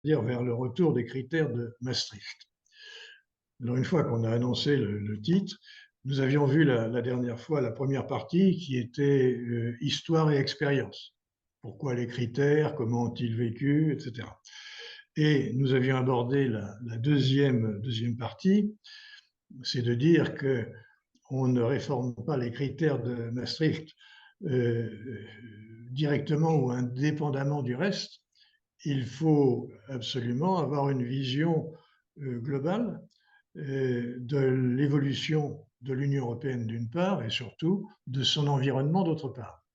c'est-à-dire vers le retour des critères de Maastricht. Alors, une fois qu'on a annoncé le titre, nous avions vu la dernière fois la première partie qui était histoire et expérience. Pourquoi les critères, comment ont-ils vécu, etc. Et nous avions abordé la deuxième partie, c'est de dire qu'on ne réforme pas les critères de Maastricht directement ou indépendamment du reste. Il faut absolument avoir une vision globale de l'évolution de l'Union européenne d'une part et surtout de son environnement d'autre part.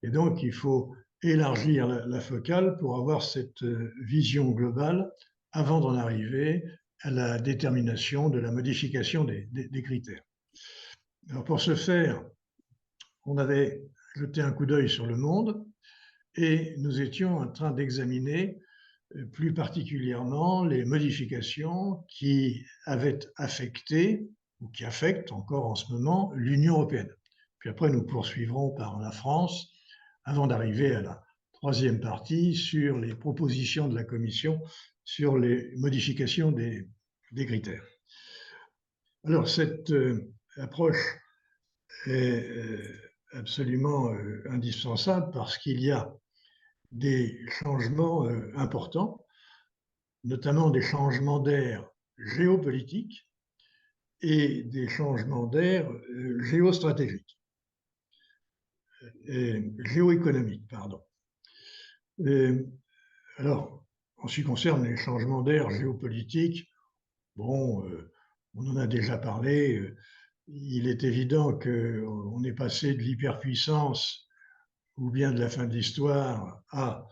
Et donc, il faut élargir la focale pour avoir cette vision globale avant d'en arriver à la détermination de la modification des critères. Alors, pour ce faire, on avait jeté un coup d'œil sur le monde et nous étions en train d'examiner plus particulièrement les modifications qui avaient affecté ou qui affectent encore en ce moment l'Union européenne. Puis après, nous poursuivrons par la France avant d'arriver à la troisième partie sur les propositions de la Commission sur les modifications des critères. Alors, cette approche est absolument indispensable parce qu'il y a des changements importants, notamment des changements d'air géopolitiques et des changements d'air géostratégiques, géoéconomiques, pardon. Alors, en ce qui concerne les changements d'air géopolitiques, bon, on en a déjà parlé. Il est évident qu'on est passé de l'hyperpuissance ou bien de la fin de l'histoire à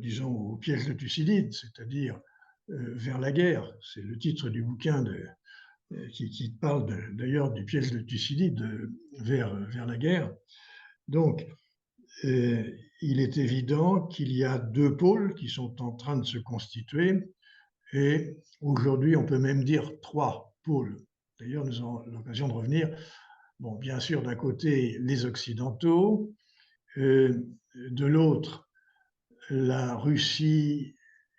disons, au piège de Thucydide, c'est-à-dire vers la guerre. C'est le titre du bouquin qui parle d'ailleurs du piège de Thucydide vers la guerre. Donc, il est évident qu'il y a deux pôles qui sont en train de se constituer et aujourd'hui, on peut même dire trois pôles. D'ailleurs, nous aurons l'occasion de revenir. Bon, bien sûr, d'un côté, les Occidentaux, de l'autre, la Russie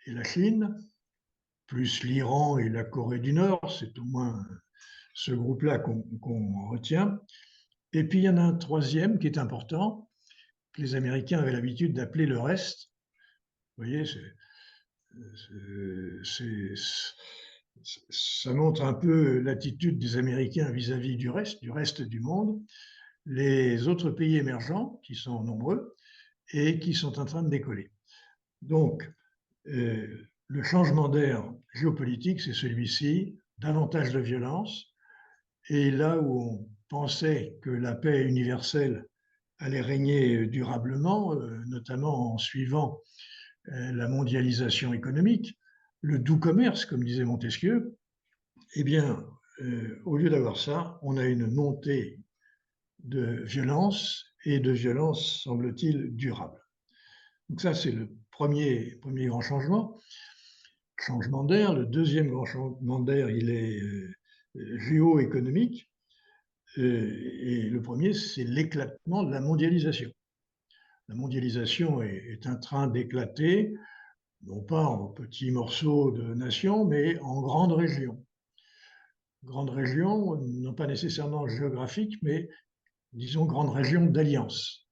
et la Chine, plus l'Iran et la Corée du Nord, c'est au moins ce groupe-là qu'on retient. Et puis il y en a un troisième qui est important, que les Américains avaient l'habitude d'appeler le reste. Vous voyez, ça montre un peu l'attitude des Américains vis-à-vis du reste du monde. Les autres pays émergents, qui sont nombreux et qui sont en train de décoller. Donc, le changement d'air géopolitique, c'est celui-ci, davantage de violence. Et là où on pensait que la paix universelle allait régner durablement, notamment en suivant la mondialisation économique, le doux commerce, comme disait Montesquieu, eh bien, au lieu d'avoir ça, on a une montée de violence et de violence, semble-t-il, durable. Donc ça, c'est le premier grand changement d'air. Le deuxième grand changement d'air, il est géoéconomique. Et le premier, c'est l'éclatement de la mondialisation. La mondialisation est en train d'éclater, non pas en petits morceaux de nations, mais en grandes régions. Grandes régions, non pas nécessairement géographiques, mais disons grandes régions d'alliance.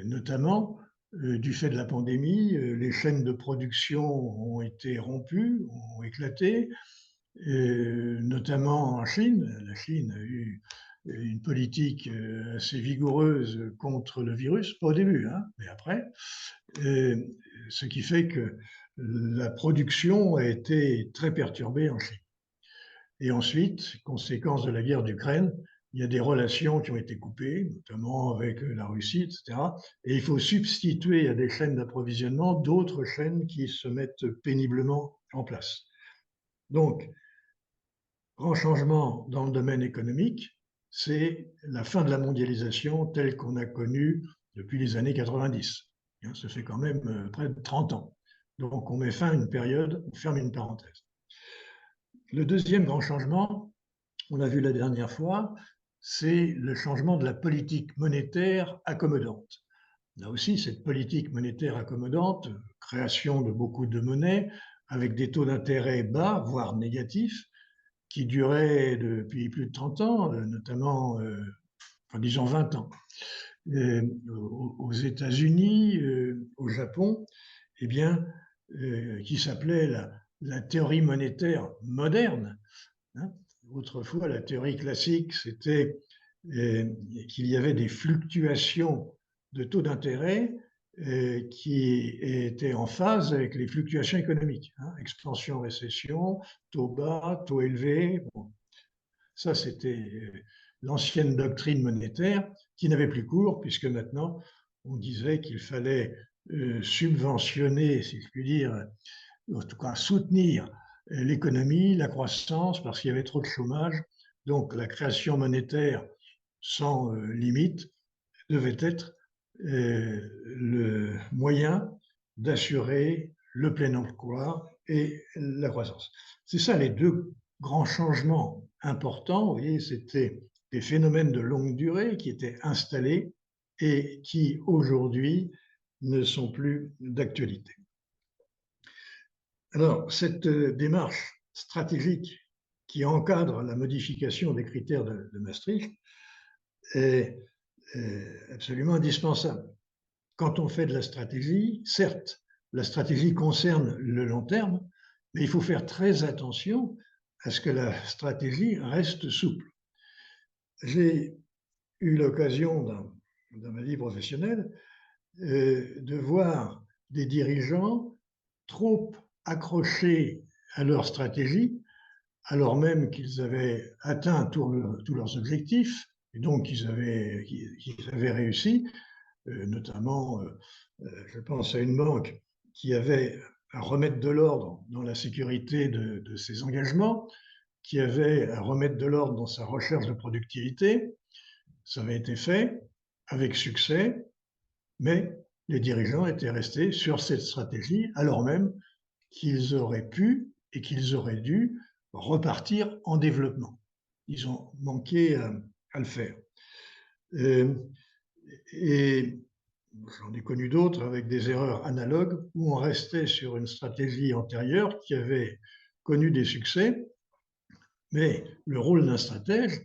Notamment, du fait de la pandémie, les chaînes de production ont été rompues, ont éclaté, notamment en Chine. La Chine a eu une politique assez vigoureuse contre le virus, pas au début, hein, mais après, ce qui fait que la production a été très perturbée en Chine. Et ensuite, conséquence de la guerre d'Ukraine, il y a des relations qui ont été coupées, notamment avec la Russie, etc. Et il faut substituer à des chaînes d'approvisionnement d'autres chaînes qui se mettent péniblement en place. Donc, grand changement dans le domaine économique, c'est la fin de la mondialisation telle qu'on a connue depuis les années 90. Ça fait quand même près de 30 ans. Donc, on met fin à une période, on ferme une parenthèse. Le deuxième grand changement, on l'a vu la dernière fois, c'est le changement de la politique monétaire accommodante. Là aussi, cette politique monétaire accommodante, création de beaucoup de monnaies avec des taux d'intérêt bas, voire négatifs, qui duraient depuis plus de 30 ans, notamment, enfin, disons 20 ans. Aux États-Unis, au Japon, eh bien, qui s'appelait la théorie monétaire moderne. Hein. Autrefois, la théorie classique, c'était qu'il y avait des fluctuations de taux d'intérêt qui étaient en phase avec les fluctuations économiques. Hein. Expansion, récession, taux bas, taux élevés. Bon. Ça, c'était l'ancienne doctrine monétaire qui n'avait plus cours, puisque maintenant, on disait qu'il fallait subventionner, si je puis dire, en tout cas soutenir l'économie, la croissance, parce qu'il y avait trop de chômage. Donc la création monétaire sans limite devait être le moyen d'assurer le plein emploi et la croissance. C'est ça les deux grands changements importants. Vous voyez, c'était des phénomènes de longue durée qui étaient installés et qui aujourd'hui ne sont plus d'actualité. Alors, cette démarche stratégique qui encadre la modification des critères de Maastricht est absolument indispensable. Quand on fait de la stratégie, certes, la stratégie concerne le long terme, mais il faut faire très attention à ce que la stratégie reste souple. J'ai eu l'occasion, dans ma vie professionnelle, de voir des dirigeants trop accrochés à leur stratégie, alors même qu'ils avaient atteint tous leurs objectifs, et donc qu'ils avaient réussi, notamment, je pense à une banque qui avait à remettre de l'ordre dans la sécurité de ses engagements, qui avait à remettre de l'ordre dans sa recherche de productivité. Ça avait été fait avec succès, mais les dirigeants étaient restés sur cette stratégie, alors même qu'ils auraient pu et qu'ils auraient dû repartir en développement. Ils ont manqué à le faire. Et j'en ai connu d'autres avec des erreurs analogues où on restait sur une stratégie antérieure qui avait connu des succès, mais le rôle d'un stratège,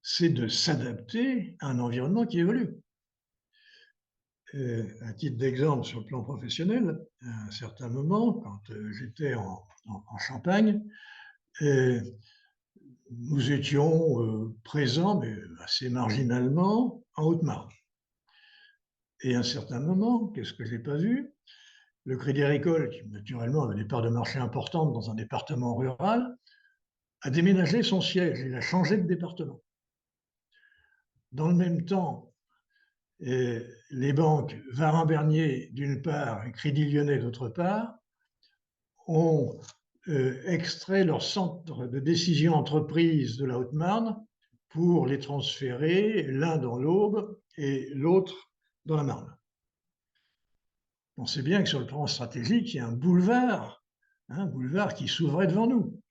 c'est de s'adapter à un environnement qui évolue. À titre d'exemple, sur le plan professionnel, à un certain moment, quand j'étais en Champagne, nous étions présents, mais assez marginalement, en Haute-Marne. Et à un certain moment, qu'est-ce que je n'ai pas vu? Le Crédit Agricole, qui naturellement avait des parts de marché importantes dans un département rural, a déménagé son siège, il a changé de département. Dans le même temps, les banques Varin-Bernier d'une part et Crédit Lyonnais d'autre part ont extrait leur centre de décision entreprise de la Haute-Marne pour les transférer l'un dans l'Aube et l'autre dans la Marne. On sait bien que sur le plan stratégique, il y a un boulevard qui s'ouvrait devant nous.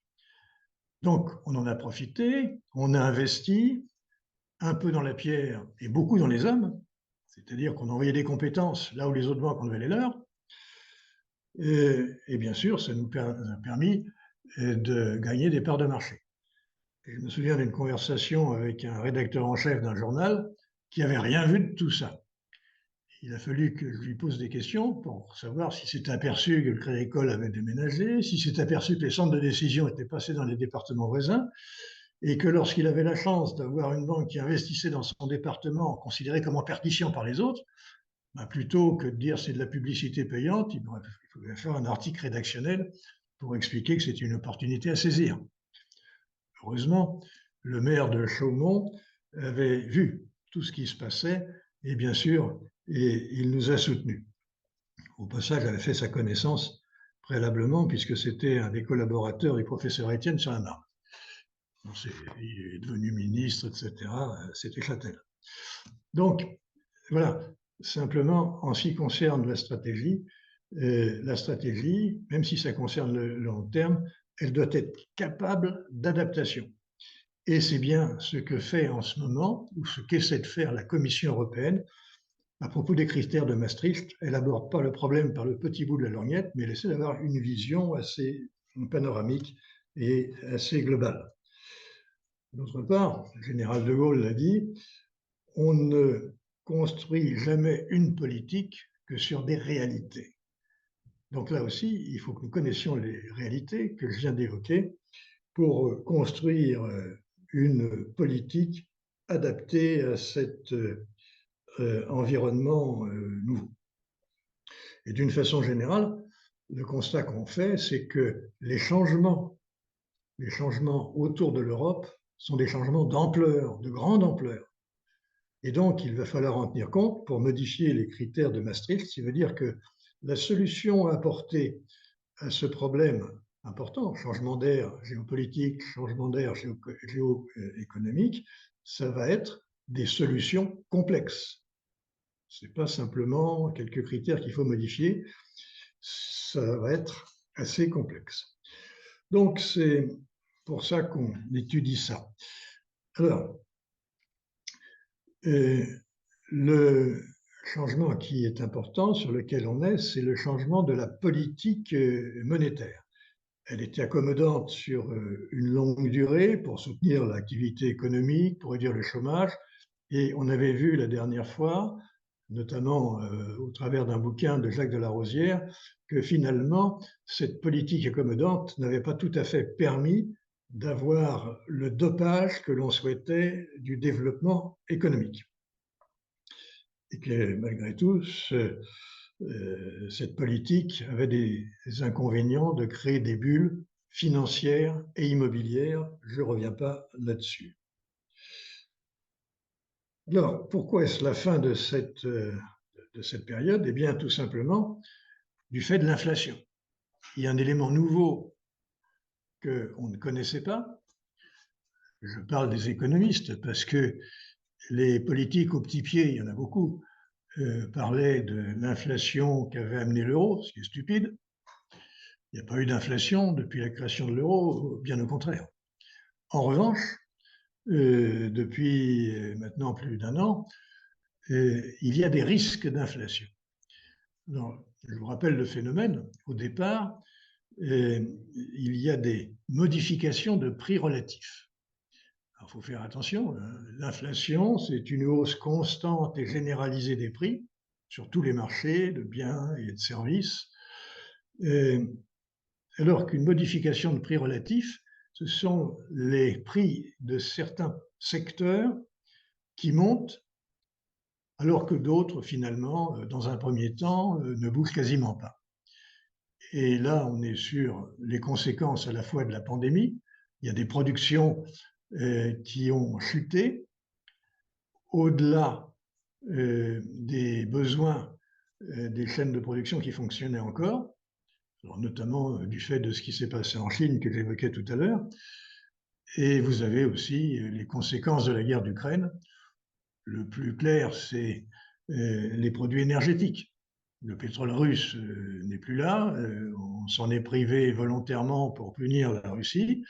Donc, on en a profité, on a investi un peu dans la pierre et beaucoup dans les hommes, c'est-à-dire qu'on envoyait des compétences là où les autres banques enlevaient les leurs. Et bien sûr, ça nous a permis de gagner des parts de marché. Et je me souviens d'une conversation avec un rédacteur en chef d'un journal qui n'avait rien vu de tout ça. Il a fallu que je lui pose des questions pour savoir si s'était aperçu que le Crédit Agricole avait déménagé, si s'était aperçu que les centres de décision étaient passés dans les départements voisins, et que lorsqu'il avait la chance d'avoir une banque qui investissait dans son département, considérée comme en perdition par les autres, ben plutôt que de dire c'est de la publicité payante, il faudrait faire un article rédactionnel pour expliquer que c'était une opportunité à saisir. Heureusement, le maire de Chaumont avait vu tout ce qui se passait et bien sûr, il nous a soutenus. Au passage, j'avais fait sa connaissance préalablement puisque c'était un des collaborateurs du professeur Étienne sur la Marne. Il est devenu ministre, etc. C'était Châtel. Donc, voilà, simplement, en ce qui concerne la stratégie, même si ça concerne le long terme, elle doit être capable d'adaptation. Et c'est bien ce que fait en ce moment, ou ce qu'essaie de faire la Commission européenne, à propos des critères de Maastricht, elle n'aborde pas le problème par le petit bout de la lorgnette, mais elle essaie d'avoir une vision assez panoramique et assez globale. D'autre part, le général de Gaulle l'a dit, on ne construit jamais une politique que sur des réalités. Donc là aussi, il faut que nous connaissions les réalités que je viens d'évoquer pour construire une politique adaptée à cet environnement nouveau. Et d'une façon générale, le constat qu'on fait, c'est que les changements autour de l'Europe sont des changements d'ampleur, de grande ampleur. Et donc, il va falloir en tenir compte pour modifier les critères de Maastricht, ce qui veut dire que la solution à apporter à ce problème important, changement d'air géopolitique, changement d'air géoéconomique, ça va être des solutions complexes. Ce n'est pas simplement quelques critères qu'il faut modifier, ça va être assez complexe. Donc, c'est pour ça qu'on étudie ça. Alors, le changement qui est important, sur lequel on est, c'est le changement de la politique monétaire. Elle était accommodante sur une longue durée pour soutenir l'activité économique, pour réduire le chômage. Et on avait vu la dernière fois, notamment au travers d'un bouquin de Jacques de la Rosière, que finalement, cette politique accommodante n'avait pas tout à fait permis d'avoir le dopage que l'on souhaitait du développement économique. Et que malgré tout, cette politique avait des inconvénients de créer des bulles financières et immobilières. Je ne reviens pas là-dessus. Alors, pourquoi est-ce la fin de cette période? Eh bien, tout simplement du fait de l'inflation. Il y a un élément nouveau qu'on ne connaissait pas. Je parle des économistes parce que les politiques au petit pied, il y en a beaucoup, parlaient de l'inflation qu'avait amené l'euro, ce qui est stupide. Il n'y a pas eu d'inflation depuis la création de l'euro, bien au contraire. En revanche, depuis maintenant plus d'un an, il y a des risques d'inflation. Je vous rappelle le phénomène. Au départ, il y a des modifications de prix relatifs. Il faut faire attention. L'inflation, c'est une hausse constante et généralisée des prix sur tous les marchés de biens et de services. Alors qu'une modification de prix relatifs, ce sont les prix de certains secteurs qui montent, alors que d'autres, finalement, dans un premier temps, ne bougent quasiment pas. Et là, on est sur les conséquences à la fois de la pandémie. Il y a des productions qui ont chuté au-delà des besoins des chaînes de production qui fonctionnaient encore. Alors, notamment du fait de ce qui s'est passé en Chine que j'évoquais tout à l'heure. Et vous avez aussi les conséquences de la guerre d'Ukraine. Le plus clair, c'est les produits énergétiques. Le pétrole russe n'est plus là, on s'en est privé volontairement pour punir la Russie,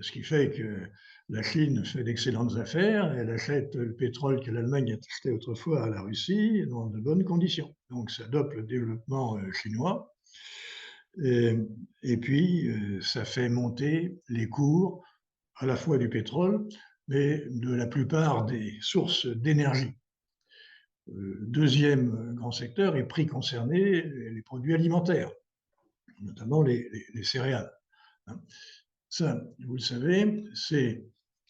ce qui fait que la Chine fait d'excellentes affaires, elle achète le pétrole que l'Allemagne a acheté autrefois à la Russie dans de bonnes conditions. Donc ça dope le développement chinois. Et puis, ça fait monter les cours à la fois du pétrole, mais de la plupart des sources d'énergie. Deuxième grand secteur est prix concerné, les produits alimentaires, notamment les céréales. Ça, vous le savez, c'est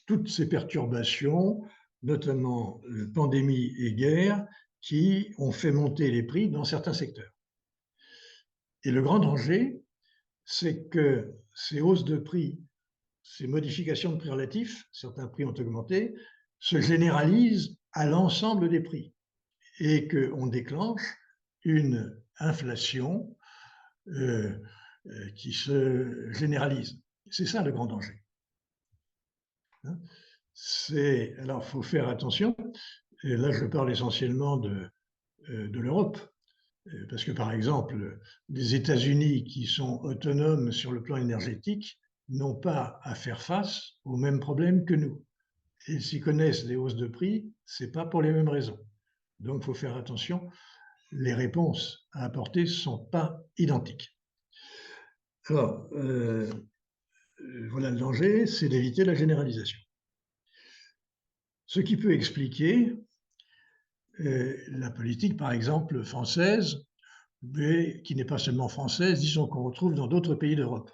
toutes ces perturbations, notamment pandémie et guerre, qui ont fait monter les prix dans certains secteurs. Et le grand danger, c'est que ces hausses de prix, ces modifications de prix relatifs, certains prix ont augmenté, se généralisent à l'ensemble des prix et qu'on déclenche une inflation qui se généralise. C'est ça le grand danger. Alors, il faut faire attention, et là je parle essentiellement de l'Europe, parce que par exemple, les États-Unis qui sont autonomes sur le plan énergétique n'ont pas à faire face aux mêmes problèmes que nous. Et s'ils connaissent des hausses de prix, ce n'est pas pour les mêmes raisons. Donc, il faut faire attention, les réponses à apporter ne sont pas identiques. Alors, voilà le danger, c'est d'éviter la généralisation. Ce qui peut expliquer la politique, par exemple, française, mais qui n'est pas seulement française, disons qu'on retrouve dans d'autres pays d'Europe,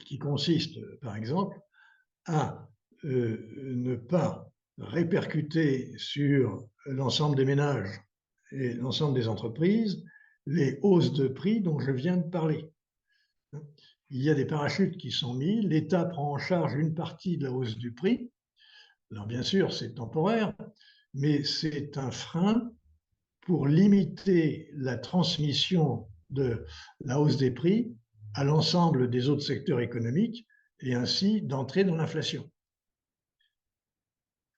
qui consiste, par exemple, à ne pas répercuter sur l'ensemble des ménages et l'ensemble des entreprises les hausses de prix dont je viens de parler. Il y a des parachutes qui sont mis, l'État prend en charge une partie de la hausse du prix. Alors bien sûr, c'est temporaire, mais c'est un frein pour limiter la transmission de la hausse des prix à l'ensemble des autres secteurs économiques et ainsi d'entrer dans l'inflation.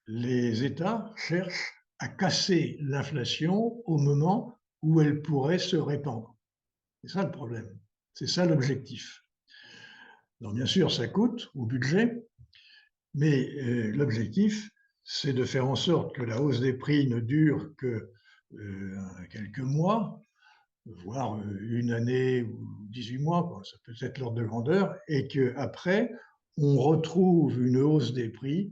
Les États cherchent à casser l'inflation au moment où elle pourrait se répandre. C'est ça le problème, c'est ça l'objectif. Donc bien sûr, ça coûte au budget, mais l'objectif, c'est de faire en sorte que la hausse des prix ne dure que quelques mois, voire une année ou 18 mois, ça peut être l'ordre de grandeur, et qu'après, on retrouve une hausse des prix,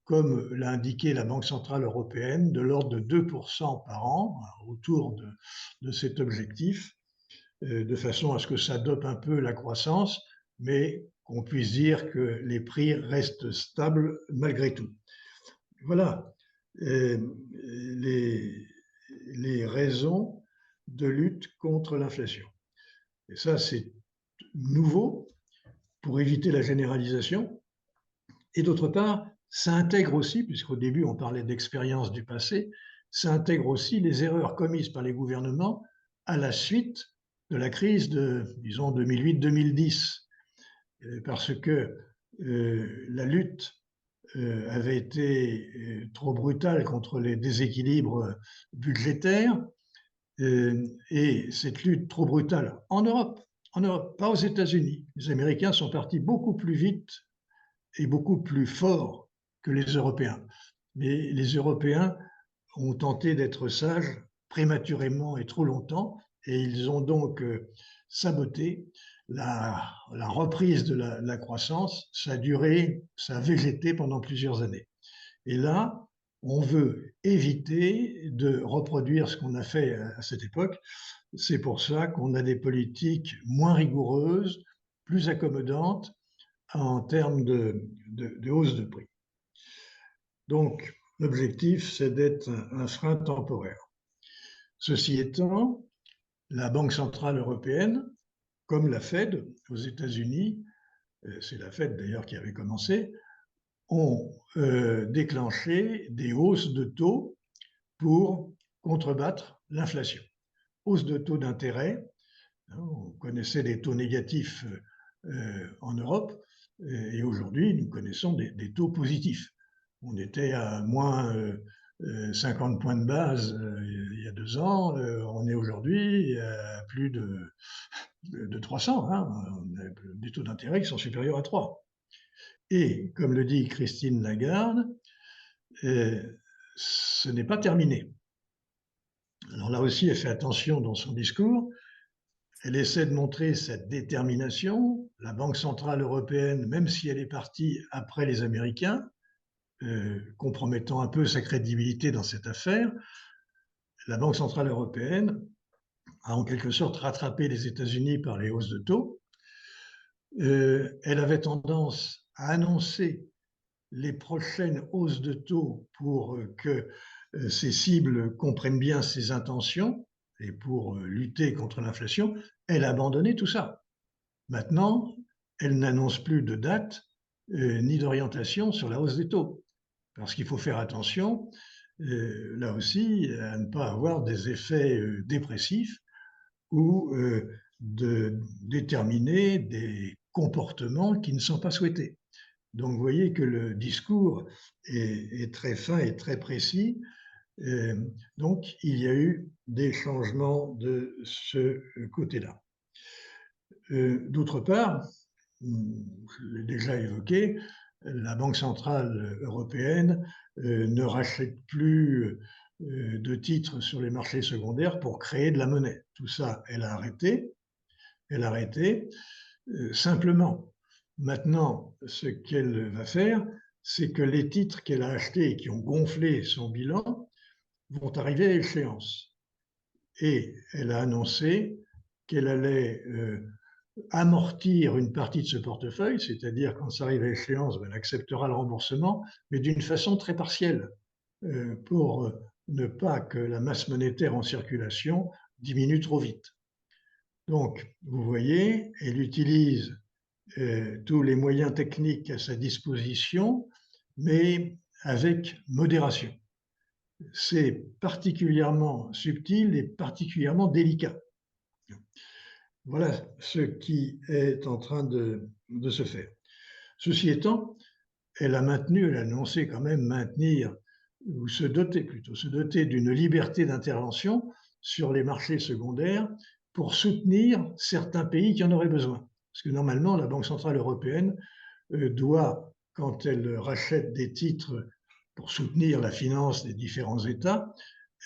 comme l'a indiqué la Banque centrale européenne, de l'ordre de 2% par an, autour de cet objectif, de façon à ce que ça dope un peu la croissance, mais qu'on puisse dire que les prix restent stables malgré tout. Voilà les raisons de lutte contre l'inflation. Et ça, c'est nouveau pour éviter la généralisation. Et d'autre part, ça intègre aussi, puisqu'au début on parlait d'expérience du passé, ça intègre aussi les erreurs commises par les gouvernements à la suite de la crise de, disons, 2008-2010, parce que la lutte avait été trop brutale contre les déséquilibres budgétaires, et cette lutte trop brutale en Europe, pas aux États-Unis. Les Américains sont partis beaucoup plus vite et beaucoup plus forts que les Européens. Mais les Européens ont tenté d'être sages prématurément et trop longtemps, et ils ont donc saboté la reprise de la croissance. Ça a duré, ça a végété pendant plusieurs années. Et là, on veut éviter de reproduire ce qu'on a fait à cette époque. C'est pour ça qu'on a des politiques moins rigoureuses, plus accommodantes en termes de hausse de prix. Donc, l'objectif, c'est d'être un frein temporaire. Ceci étant, la Banque centrale européenne, comme la Fed aux États-Unis, c'est la Fed d'ailleurs qui avait commencé, ont déclenché des hausses de taux pour contrebattre l'inflation. Hausse de taux d'intérêt, on connaissait des taux négatifs en Europe, et aujourd'hui nous connaissons des taux positifs. On était à moins 50 points de base il y a 2 ans, on est aujourd'hui à plus de 300, hein. On a des taux d'intérêt qui sont supérieurs à 3. Et comme le dit Christine Lagarde, ce n'est pas terminé. Alors là aussi, elle fait attention dans son discours. Elle essaie de montrer cette détermination. La Banque centrale européenne, même si elle est partie après les Américains, compromettant un peu sa crédibilité dans cette affaire, la Banque centrale européenne a en quelque sorte rattrapé les États-Unis par les hausses de taux. Elle avait tendance à annoncer les prochaines hausses de taux pour que ses cibles comprennent bien ses intentions et pour lutter contre l'inflation. Elle a abandonné tout ça. Maintenant, elle n'annonce plus de date ni d'orientation sur la hausse des taux. Parce qu'il faut faire attention, là aussi, à ne pas avoir des effets dépressifs ou de déterminer des comportements qui ne sont pas souhaités. Donc, vous voyez que le discours est très fin et très précis. Donc, il y a eu des changements de ce côté-là. D'autre part, je l'ai déjà évoqué, la Banque centrale européenne ne rachète plus de titres sur les marchés secondaires pour créer de la monnaie. Tout ça, elle a arrêté. Elle a arrêté. Simplement, maintenant, ce qu'elle va faire, c'est que les titres qu'elle a achetés et qui ont gonflé son bilan vont arriver à échéance. Et elle a annoncé qu'elle allait amortir une partie de ce portefeuille, c'est-à-dire quand ça arrive à échéance, elle acceptera le remboursement, mais d'une façon très partielle, pour ne pas que la masse monétaire en circulation diminue trop vite. Donc, vous voyez, elle utilise tous les moyens techniques à sa disposition, mais avec modération. C'est particulièrement subtil et particulièrement délicat. Voilà ce qui est en train de se faire. Ceci étant, elle a annoncé quand même maintenir, ou se doter d'une liberté d'intervention sur les marchés secondaires pour soutenir certains pays qui en auraient besoin. Parce que normalement, la Banque centrale européenne doit, quand elle rachète des titres pour soutenir la finance des différents États,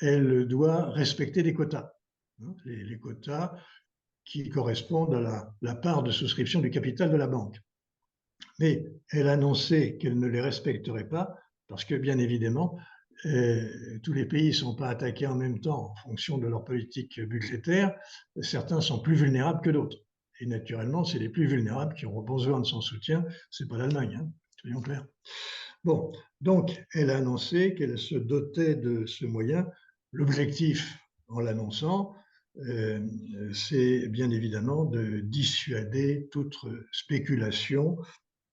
elle doit respecter les quotas. Les quotas qui correspondent à la part de souscription du capital de la banque. Mais elle annonçait qu'elle ne les respecterait pas parce que, bien évidemment, tous les pays ne sont pas attaqués en même temps en fonction de leur politique budgétaire. Certains sont plus vulnérables que d'autres. Et naturellement, c'est les plus vulnérables qui auront besoin de son soutien. Ce n'est pas l'Allemagne, hein, soyons clairs. Bon, donc elle a annoncé qu'elle se dotait de ce moyen. L'objectif, en l'annonçant, c'est bien évidemment de dissuader toute spéculation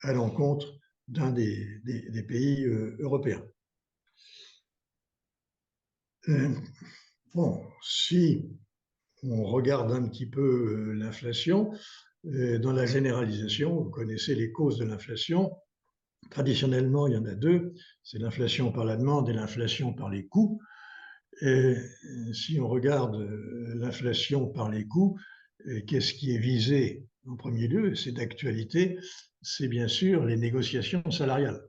à l'encontre d'un des pays européens. Bon, si on regarde un petit peu l'inflation, dans la généralisation, vous connaissez les causes de l'inflation. Traditionnellement, il y en a deux, c'est l'inflation par la demande et l'inflation par les coûts. Et si on regarde l'inflation par les coûts, qu'est-ce qui est visé en premier lieu? C'est d'actualité, c'est bien sûr les négociations salariales.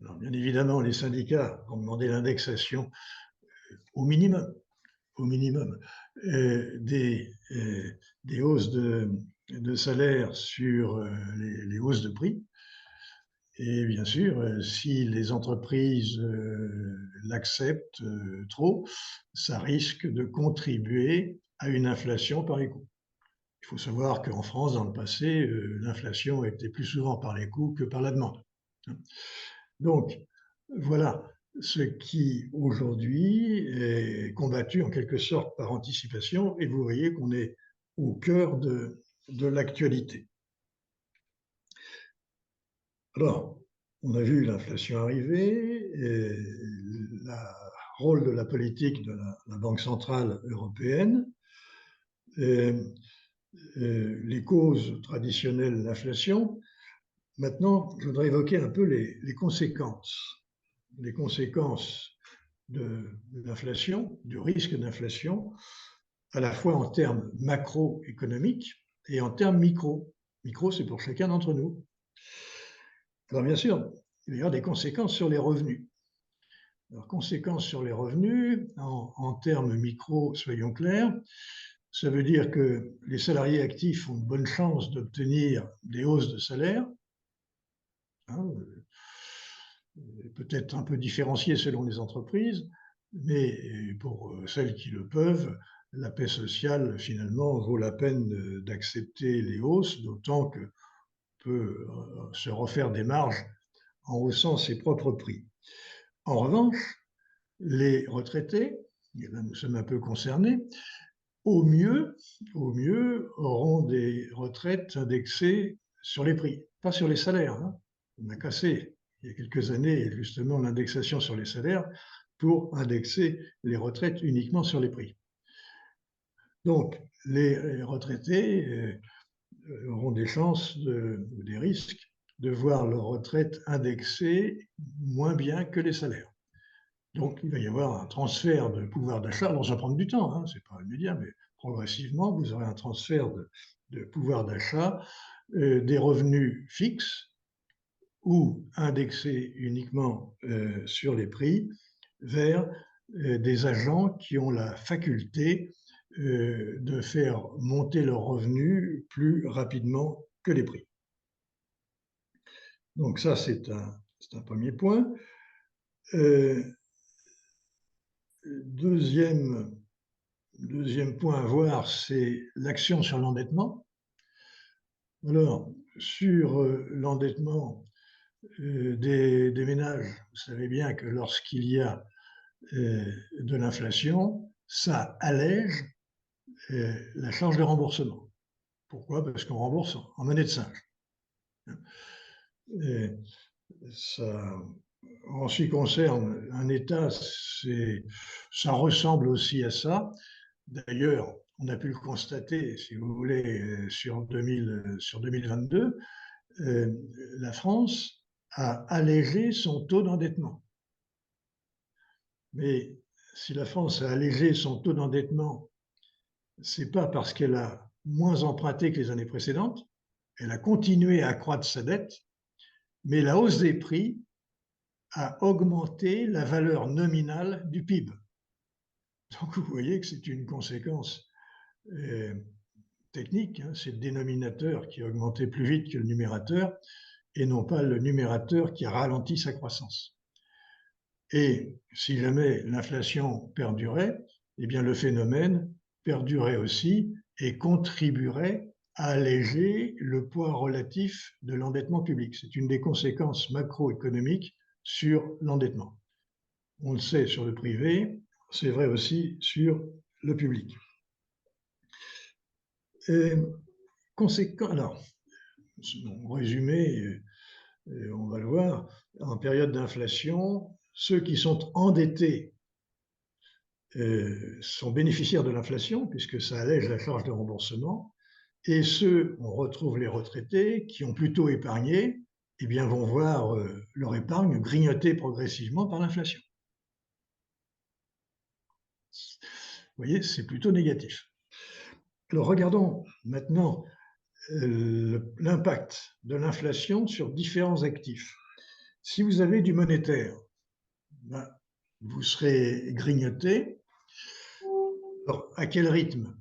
Alors, bien évidemment, les syndicats ont demandé l'indexation au minimum des hausses de salaire sur les hausses de prix. Et bien sûr, si les entreprises l'acceptent trop, ça risque de contribuer à une inflation par les coûts. Il faut savoir qu'en France, dans le passé, l'inflation était plus souvent par les coûts que par la demande. Donc, voilà ce qui aujourd'hui est combattu en quelque sorte par anticipation, et vous voyez qu'on est au cœur de l'actualité. Alors, on a vu l'inflation arriver, et le rôle de la politique de la Banque centrale européenne, les causes traditionnelles de l'inflation. Maintenant, je voudrais évoquer un peu les conséquences. Les conséquences de l'inflation, du risque d'inflation, à la fois en termes macroéconomiques et en termes micro. Micro, c'est pour chacun d'entre nous. Alors bien sûr, il va y avoir des conséquences sur les revenus. Alors, conséquences sur les revenus, en termes micro, soyons clairs, ça veut dire que les salariés actifs ont de bonnes chances d'obtenir des hausses de salaire, hein, peut-être un peu différenciées selon les entreprises, mais pour celles qui le peuvent, la paix sociale, finalement, vaut la peine d'accepter les hausses, d'autant qu'on peut se refaire des marges en haussant ses propres prix. En revanche, les retraités, et là nous sommes un peu concernés, au mieux, auront des retraites indexées sur les prix, pas sur les salaires. Hein. On a cassé, il y a quelques années, justement, l'indexation sur les salaires pour indexer les retraites uniquement sur les prix. Donc, les retraités auront des chances, des risques de voir leur retraite indexée moins bien que les salaires. Donc, il va y avoir un transfert de pouvoir d'achat. Alors, ça prend du temps, hein, ce n'est pas immédiat, mais progressivement, vous aurez un transfert de pouvoir d'achat des revenus fixes ou indexés uniquement sur les prix vers des agents qui ont la faculté de faire monter leurs revenus plus rapidement que les prix. Donc ça, c'est un premier point. Deuxième point à voir, c'est l'action sur l'endettement. Alors, sur l'endettement des ménages, vous savez bien que lorsqu'il y a de l'inflation, ça allège la charge de remboursement. Pourquoi? Parce qu'on rembourse en monnaie de singe. Et ça, en ce qui concerne un État, ça ressemble aussi à ça. D'ailleurs, on a pu le constater, si vous voulez, sur 2022, la France a allégé son taux d'endettement. Mais si la France a allégé son taux d'endettement, ce n'est pas parce qu'elle a moins emprunté que les années précédentes, elle a continué à accroître sa dette, mais la hausse des prix a augmenté la valeur nominale du PIB. Donc vous voyez que c'est une conséquence technique, hein, c'est le dénominateur qui a augmenté plus vite que le numérateur et non pas le numérateur qui a ralenti sa croissance. Et si jamais l'inflation perdurait, eh bien le phénomène perdurerait aussi et contribuerait à alléger le poids relatif de l'endettement public. C'est une des conséquences macroéconomiques sur l'endettement. On le sait sur le privé, c'est vrai aussi sur le public. Alors, en résumé, on va le voir, en période d'inflation, ceux qui sont endettés sont bénéficiaires de l'inflation, puisque ça allège la charge de remboursement, et ceux, on retrouve les retraités, qui ont plutôt épargné, eh bien, vont voir leur épargne grignoter progressivement par l'inflation. Vous voyez, c'est plutôt négatif. Alors, regardons maintenant l'impact de l'inflation sur différents actifs. Si vous avez du monétaire, ben, vous serez grignoté. Alors, à quel rythme?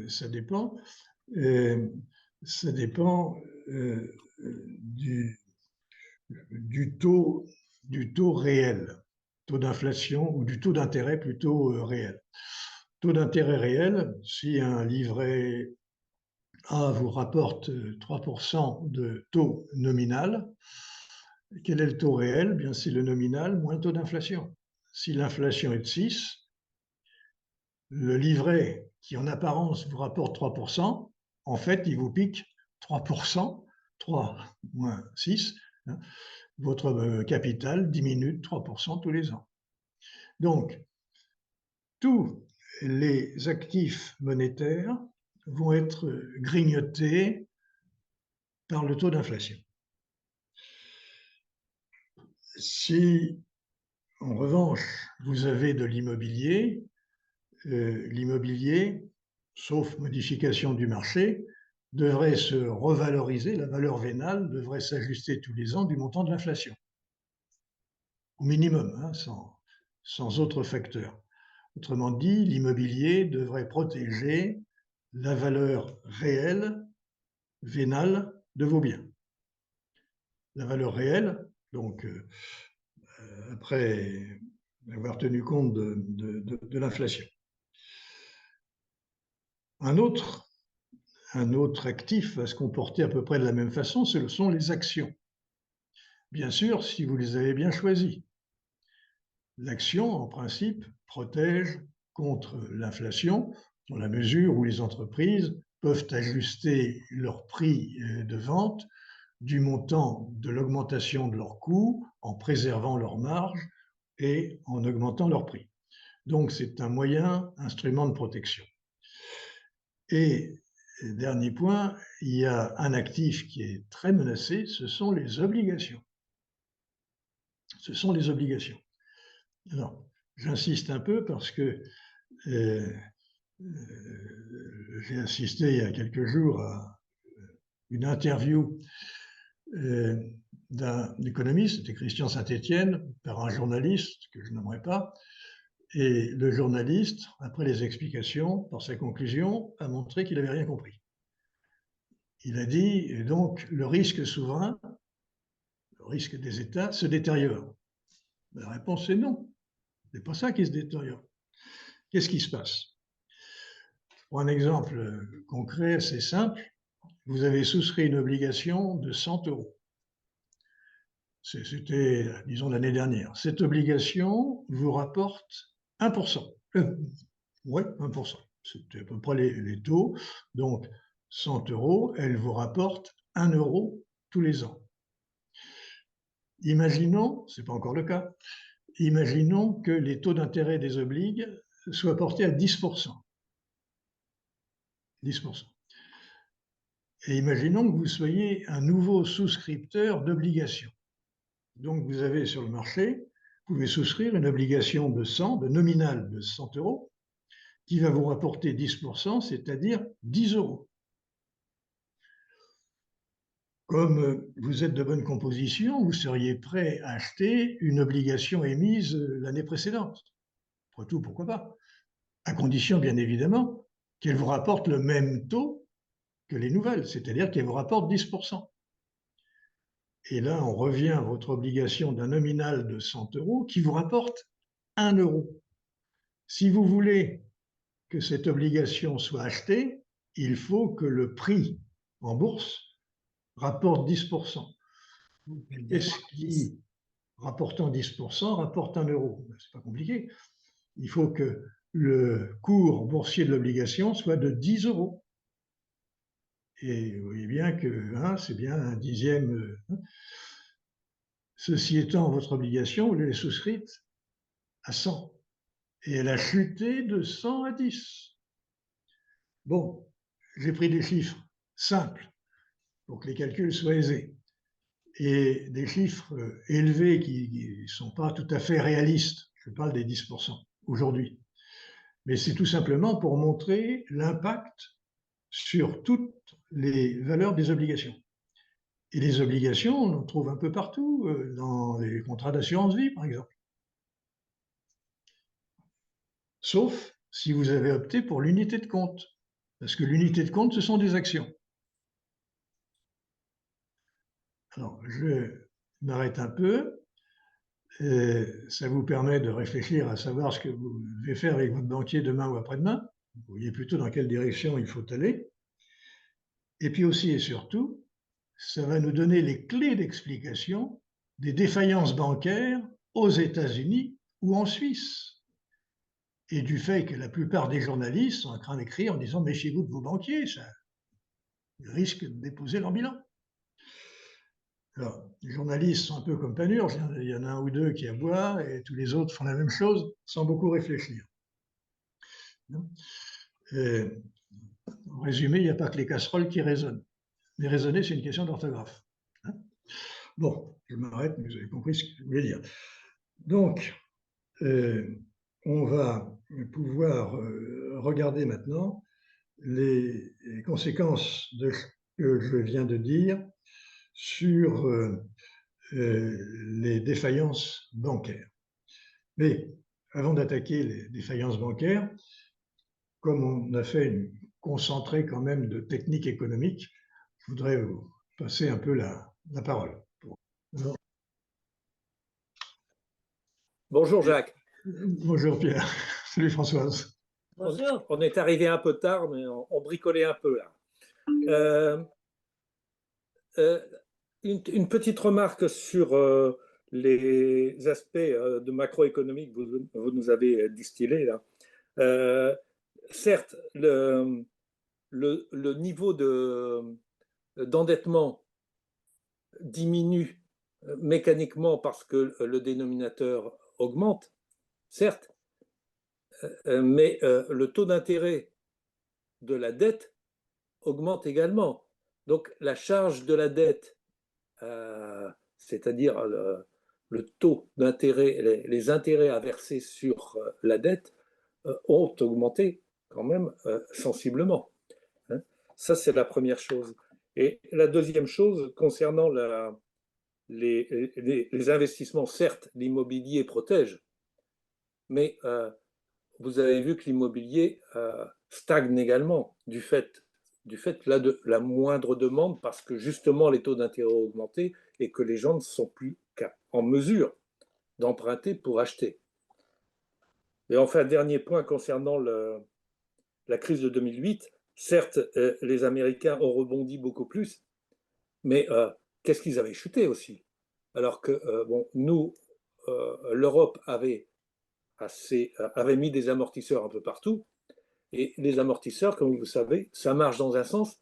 Ça dépend. Ça dépend du taux réel, taux d'inflation ou du taux d'intérêt plutôt réel. Taux d'intérêt réel, si un livret A vous rapporte 3% de taux nominal, quel est le taux réel? Bien, c'est le nominal moins le taux d'inflation. Si l'inflation est de 6, le livret qui en apparence vous rapporte 3%, en fait, il vous pique 3%, 3 moins 6, hein, votre capital diminue de 3% tous les ans. Donc, tous les actifs monétaires vont être grignotés par le taux d'inflation. Si, en revanche, vous avez de l'immobilier, l'immobilier, sauf modification du marché, devrait se revaloriser, la valeur vénale devrait s'ajuster tous les ans du montant de l'inflation, au minimum, hein, sans autre facteur. Autrement dit, l'immobilier devrait protéger la valeur réelle, vénale de vos biens. La valeur réelle, donc après avoir tenu compte de l'inflation. Un autre actif va se comporter à peu près de la même façon, ce sont les actions. Bien sûr, si vous les avez bien choisies. L'action, en principe, protège contre l'inflation dans la mesure où les entreprises peuvent ajuster leur prix de vente du montant de l'augmentation de leurs coûts en préservant leurs marges et en augmentant leur prix. Donc, c'est un instrument de protection. Et dernier point, il y a un actif qui est très menacé, ce sont les obligations. Ce sont les obligations. Alors, j'insiste un peu parce que j'ai assisté il y a quelques jours à une interview d'un économiste, c'était Christian Saint-Étienne, par un journaliste que je nommerai pas. Et le journaliste, après les explications, par sa conclusion, a montré qu'il n'avait rien compris. Il a dit, et donc, le risque souverain, le risque des États, se détériore. La réponse est non. Ce n'est pas ça qui se détériore. Qu'est-ce qui se passe? Pour un exemple concret, assez simple, vous avez souscrit une obligation de 100 euros. C'était, disons, l'année dernière. Cette obligation vous rapporte 1%. Oui, 1%. C'était à peu près les taux. Donc, 100 euros, elle vous rapporte 1 euro tous les ans. Imaginons, ce n'est pas encore le cas, imaginons que les taux d'intérêt des obligues soient portés à 10%. 10%. Et imaginons que vous soyez un nouveau souscripteur d'obligations. Donc, vous avez sur le marché, vous pouvez souscrire une obligation de 100, de nominal de 100 euros, qui va vous rapporter 10%, c'est-à-dire 10 euros. Comme vous êtes de bonne composition, vous seriez prêt à acheter une obligation émise l'année précédente. Après tout, pourquoi pas? À condition, bien évidemment, qu'elle vous rapporte le même taux que les nouvelles, c'est-à-dire qu'elle vous rapporte 10%. Et là, on revient à votre obligation d'un nominal de 100 euros qui vous rapporte 1 euro. Si vous voulez que cette obligation soit achetée, il faut que le prix en bourse rapporte 10%. Qu'est-ce qui, rapportant 10%, rapporte 1 euro? C'est pas compliqué. Il faut que le cours boursier de l'obligation soit de 10 euros. Et vous voyez bien que c'est bien un dixième. Ceci étant, votre obligation, vous l'avez souscrite à 100. Et elle a chuté de 100 à 10. Bon, j'ai pris des chiffres simples pour que les calculs soient aisés. Et des chiffres élevés qui ne sont pas tout à fait réalistes. Je parle des 10% aujourd'hui. Mais c'est tout simplement pour montrer l'impact sur toutes les valeurs des obligations. Et les obligations, on en trouve un peu partout, dans les contrats d'assurance vie, par exemple. Sauf si vous avez opté pour l'unité de compte. Parce que l'unité de compte, ce sont des actions. Alors, je m'arrête un peu. Ça vous permet de réfléchir à savoir ce que vous devez faire avec votre banquier demain ou après-demain. Vous voyez plutôt dans quelle direction il faut aller. Et puis aussi et surtout, ça va nous donner les clés d'explication des défaillances bancaires aux États-Unis ou en Suisse. Et du fait que la plupart des journalistes sont en train d'écrire en disant « méfiez-vous de vos banquiers, ça risque de déposer leur bilan ». Alors, les journalistes sont un peu comme Panurge, il y en a un ou deux qui aboient et tous les autres font la même chose sans beaucoup réfléchir. En résumé, il n'y a pas que les casseroles qui résonnent. Mais raisonner, c'est une question d'orthographe. Bon, je m'arrête, mais vous avez compris ce que je voulais dire. Donc, on va pouvoir regarder maintenant les conséquences de ce que je viens de dire sur les défaillances bancaires. Mais avant d'attaquer les défaillances bancaires, comme on a fait une concentrée quand même de techniques économiques, je voudrais vous passer un peu la parole. Alors, bonjour Jacques. Bonjour Pierre. Salut Françoise. Bonjour. On est arrivé un peu tard, mais on bricolait un peu là. Une petite remarque sur les aspects de macroéconomique que vous nous avez distillés là. Certes, le niveau d'endettement diminue mécaniquement parce que le dénominateur augmente, certes, mais le taux d'intérêt de la dette augmente également. Donc la charge de la dette, c'est-à-dire le taux d'intérêt, les intérêts à verser sur la dette, ont augmenté quand même sensiblement. Ça, c'est la première chose. Et la deuxième chose, concernant les investissements, certes, l'immobilier protège, mais vous avez vu que l'immobilier stagne également du fait là de la moindre demande parce que justement les taux d'intérêt ont augmenté et que les gens ne sont plus en mesure d'emprunter pour acheter. Et enfin, dernier point concernant la crise de 2008, certes, les Américains ont rebondi beaucoup plus, mais qu'est-ce qu'ils avaient chuté aussi? Alors que bon, nous, l'Europe avait mis des amortisseurs un peu partout, et les amortisseurs, comme vous le savez, ça marche dans un sens,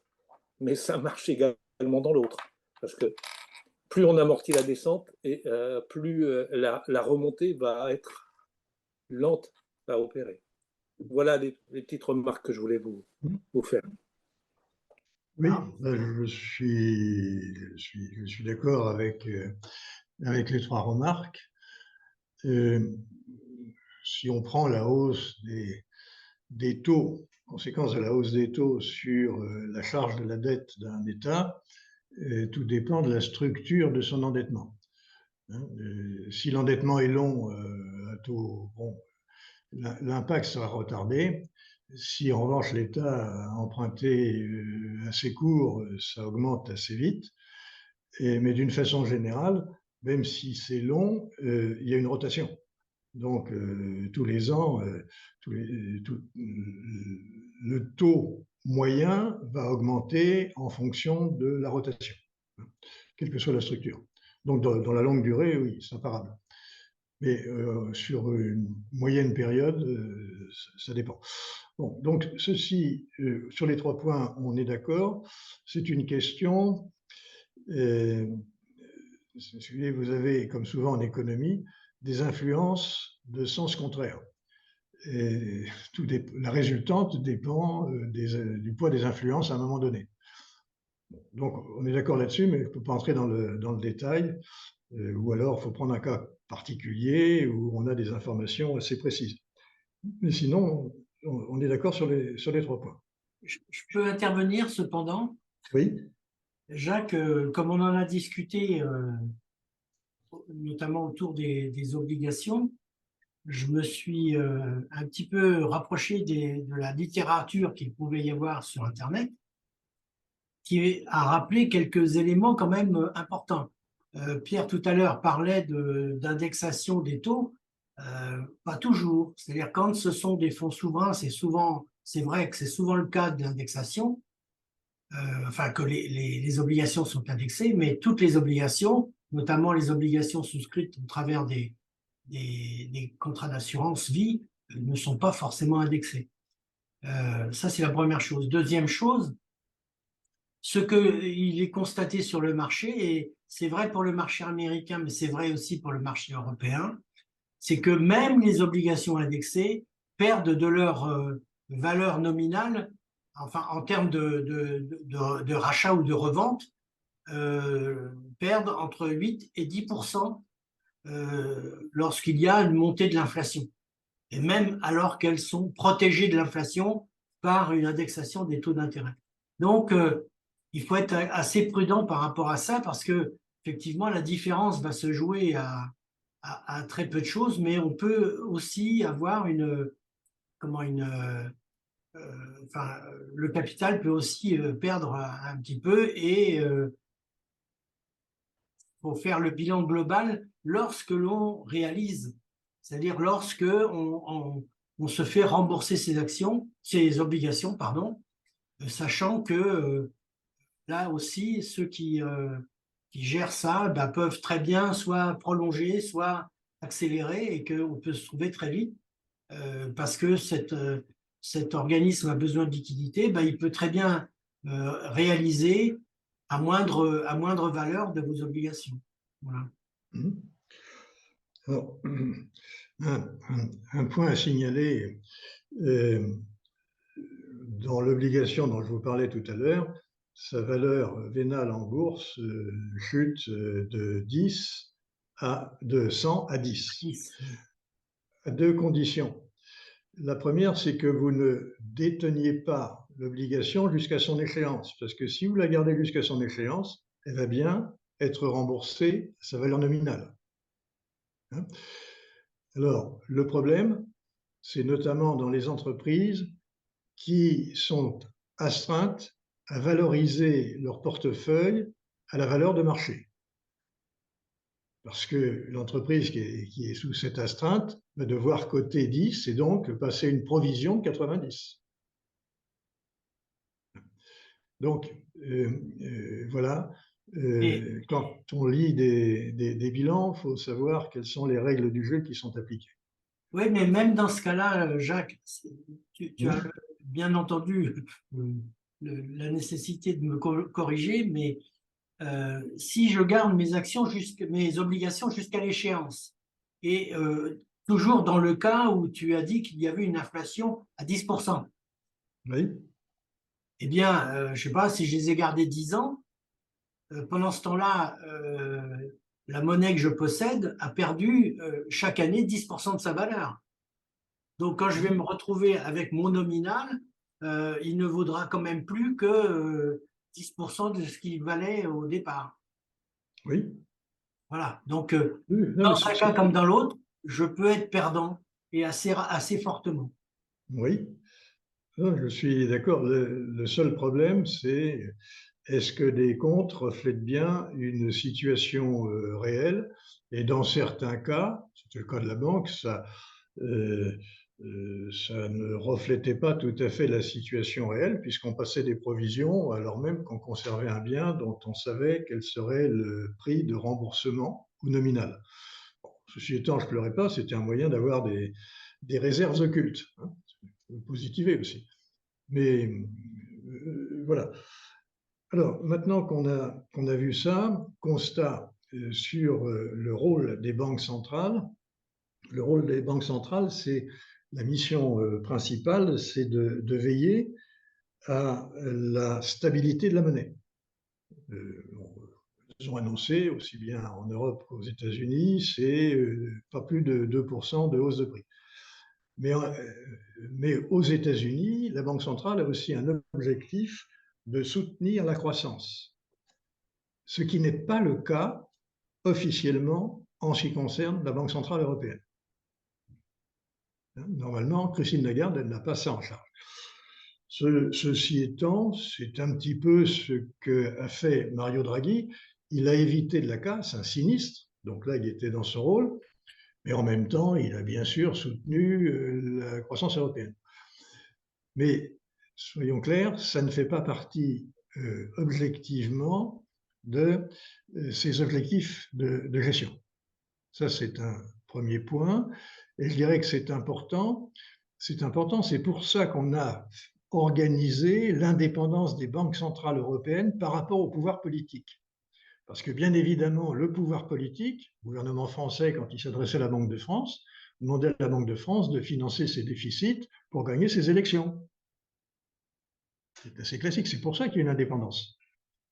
mais ça marche également dans l'autre. Parce que plus on amortit la descente, et plus la remontée va être lente à opérer. Voilà les petites remarques que je voulais vous faire. Oui, je suis d'accord avec les trois remarques. Si on prend la hausse des taux, conséquence de la hausse des taux sur la charge de la dette d'un État, tout dépend de la structure de son endettement. Si l'endettement est long, à taux, bon, l'impact sera retardé. Si en revanche l'État a emprunté assez court, ça augmente assez vite. Mais d'une façon générale, même si c'est long, il y a une rotation. Donc tous les ans, le taux moyen va augmenter en fonction de la rotation, quelle que soit la structure. Donc dans la longue durée, oui, c'est imparable. Mais sur une moyenne période, ça dépend. Bon, donc ceci, sur les 3 points, on est d'accord. C'est une question, vous avez, comme souvent en économie, des influences de sens contraire. Et la résultante dépend du poids des influences à un moment donné. Donc on est d'accord là-dessus, mais je ne peux pas entrer dans le détail. Ou alors il faut prendre un cas particulier où on a des informations assez précises. Mais sinon, on est d'accord sur les 3 points. Je peux intervenir cependant. Oui. Jacques, comme on en a discuté, notamment autour des obligations, je me suis un petit peu rapproché de la littérature qu'il pouvait y avoir sur Internet, qui a rappelé quelques éléments quand même importants. Pierre, tout à l'heure, parlait d'indexation des taux. Pas toujours. C'est-à-dire quand ce sont des fonds souverains, c'est vrai que c'est souvent le cas de l'indexation, enfin que les obligations sont indexées, mais toutes les obligations, notamment les obligations souscrites au travers des contrats d'assurance vie, ne sont pas forcément indexées. Ça, c'est la première chose. Deuxième chose, ce qu'il est constaté sur le marché, et c'est vrai pour le marché américain, mais c'est vrai aussi pour le marché européen, c'est que même les obligations indexées perdent de leur valeur nominale, enfin en termes de rachat ou de revente, perdent entre 8 et 10% lorsqu'il y a une montée de l'inflation. Et même alors qu'elles sont protégées de l'inflation par une indexation des taux d'intérêt. Donc, il faut être assez prudent par rapport à ça parce que effectivement, la différence va se jouer à très peu de choses, mais on peut aussi avoir enfin, le capital peut aussi perdre un petit peu et faut faire le bilan global lorsque l'on réalise, c'est-à-dire lorsque on se fait rembourser ses obligations, pardon, sachant que là aussi, ceux qui gèrent ça peuvent très bien soit prolonger, soit accélérer et qu'on peut se trouver très vite parce que cet organisme a besoin de liquidité, il peut très bien réaliser à moindre valeur de vos obligations. Voilà. Alors, un point à signaler, dans l'obligation dont je vous parlais tout à l'heure, sa valeur vénale en bourse chute de 100 à 10. À 2 conditions. La première, c'est que vous ne déteniez pas l'obligation jusqu'à son échéance, parce que si vous la gardez jusqu'à son échéance, elle va bien, être remboursé à sa valeur nominale. Hein? Alors, le problème, c'est notamment dans les entreprises qui sont astreintes à valoriser leur portefeuille à la valeur de marché. Parce que l'entreprise qui est sous cette astreinte va devoir coter 10 et donc passer une provision de 90. Donc, voilà, quand on lit des bilans, il faut savoir quelles sont les règles du jeu qui sont appliquées. Oui, mais même dans ce cas-là, Jacques, tu as bien entendu la nécessité de me corriger, mais si je garde mes actions, mes obligations jusqu'à l'échéance, et toujours dans le cas où tu as dit qu'il y avait une inflation à 10%, Oui. eh bien, je ne sais pas, si je les ai gardés 10 ans, pendant ce temps-là, la monnaie que je possède a perdu chaque année 10% de sa valeur. Donc, quand je vais me retrouver avec mon nominal, il ne vaudra quand même plus que 10% de ce qu'il valait au départ. Oui. Voilà. Donc, Non, dans un cas comme dans l'autre, je peux être perdant et assez fortement. Oui. Non, je suis d'accord. Le seul problème, c'est est-ce que des comptes reflètent bien une situation réelle? Et dans certains cas, c'est le cas de la banque, ça ne reflétait pas tout à fait la situation réelle, puisqu'on passait des provisions alors même qu'on conservait un bien dont on savait quel serait le prix de remboursement ou nominal. Bon, ceci étant, je ne pleurais pas, c'était un moyen d'avoir des réserves occultes, hein, positiver aussi. Mais voilà. Alors, maintenant qu'on a vu ça, constat sur le rôle des banques centrales. Le rôle des banques centrales, c'est la mission principale, c'est de veiller à la stabilité de la monnaie. Ils ont annoncé, aussi bien en Europe qu'aux États-Unis, c'est pas plus de 2% de hausse de prix. Mais aux États-Unis, la Banque centrale a aussi un objectif de soutenir la croissance, ce qui n'est pas le cas officiellement en ce qui concerne la Banque centrale européenne. Normalement, Christine Lagarde, elle n'a pas ça en charge. Ceci étant, c'est un petit peu ce qu'a fait Mario Draghi. Il a évité de la casse, un sinistre, donc là, il était dans ce rôle, mais en même temps, il a bien sûr soutenu la croissance européenne. Mais soyons clairs, ça ne fait pas partie objectivement de ces objectifs de gestion. Ça, c'est un premier point. Et je dirais que c'est important. C'est pour ça qu'on a organisé l'indépendance des banques centrales européennes par rapport au pouvoir politique. Parce que bien évidemment, le pouvoir politique, le gouvernement français, quand il s'adressait à la Banque de France, demandait à la Banque de France de financer ses déficits pour gagner ses élections. C'est assez classique, c'est pour ça qu'il y a une indépendance,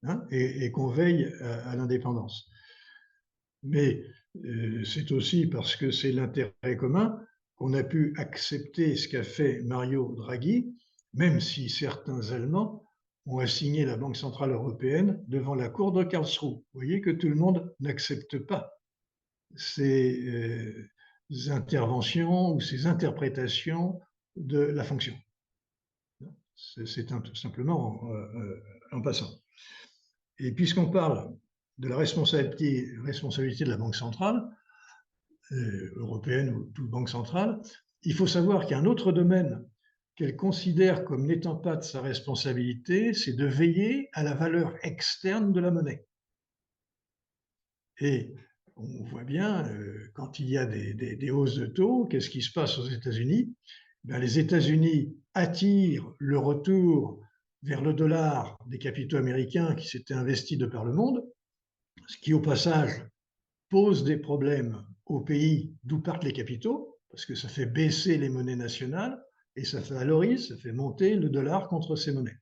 hein, et qu'on veille à l'indépendance. Mais c'est aussi parce que c'est l'intérêt commun qu'on a pu accepter ce qu'a fait Mario Draghi, même si certains Allemands ont assigné la Banque centrale européenne devant la cour de Karlsruhe. Vous voyez que tout le monde n'accepte pas ces interventions ou ces interprétations de la fonction. C'est tout simplement en passant. Et puisqu'on parle de la responsabilité de la Banque centrale, européenne ou toute banque centrale, il faut savoir qu'il y a un autre domaine qu'elle considère comme n'étant pas de sa responsabilité, c'est de veiller à la valeur externe de la monnaie. Et on voit bien, quand il y a des hausses de taux, qu'est-ce qui se passe aux États-Unis? Ben, les États-Unis attirent le retour vers le dollar des capitaux américains qui s'étaient investis de par le monde, ce qui au passage pose des problèmes aux pays d'où partent les capitaux, parce que ça fait baisser les monnaies nationales et ça valorise, ça fait monter le dollar contre ces monnaies.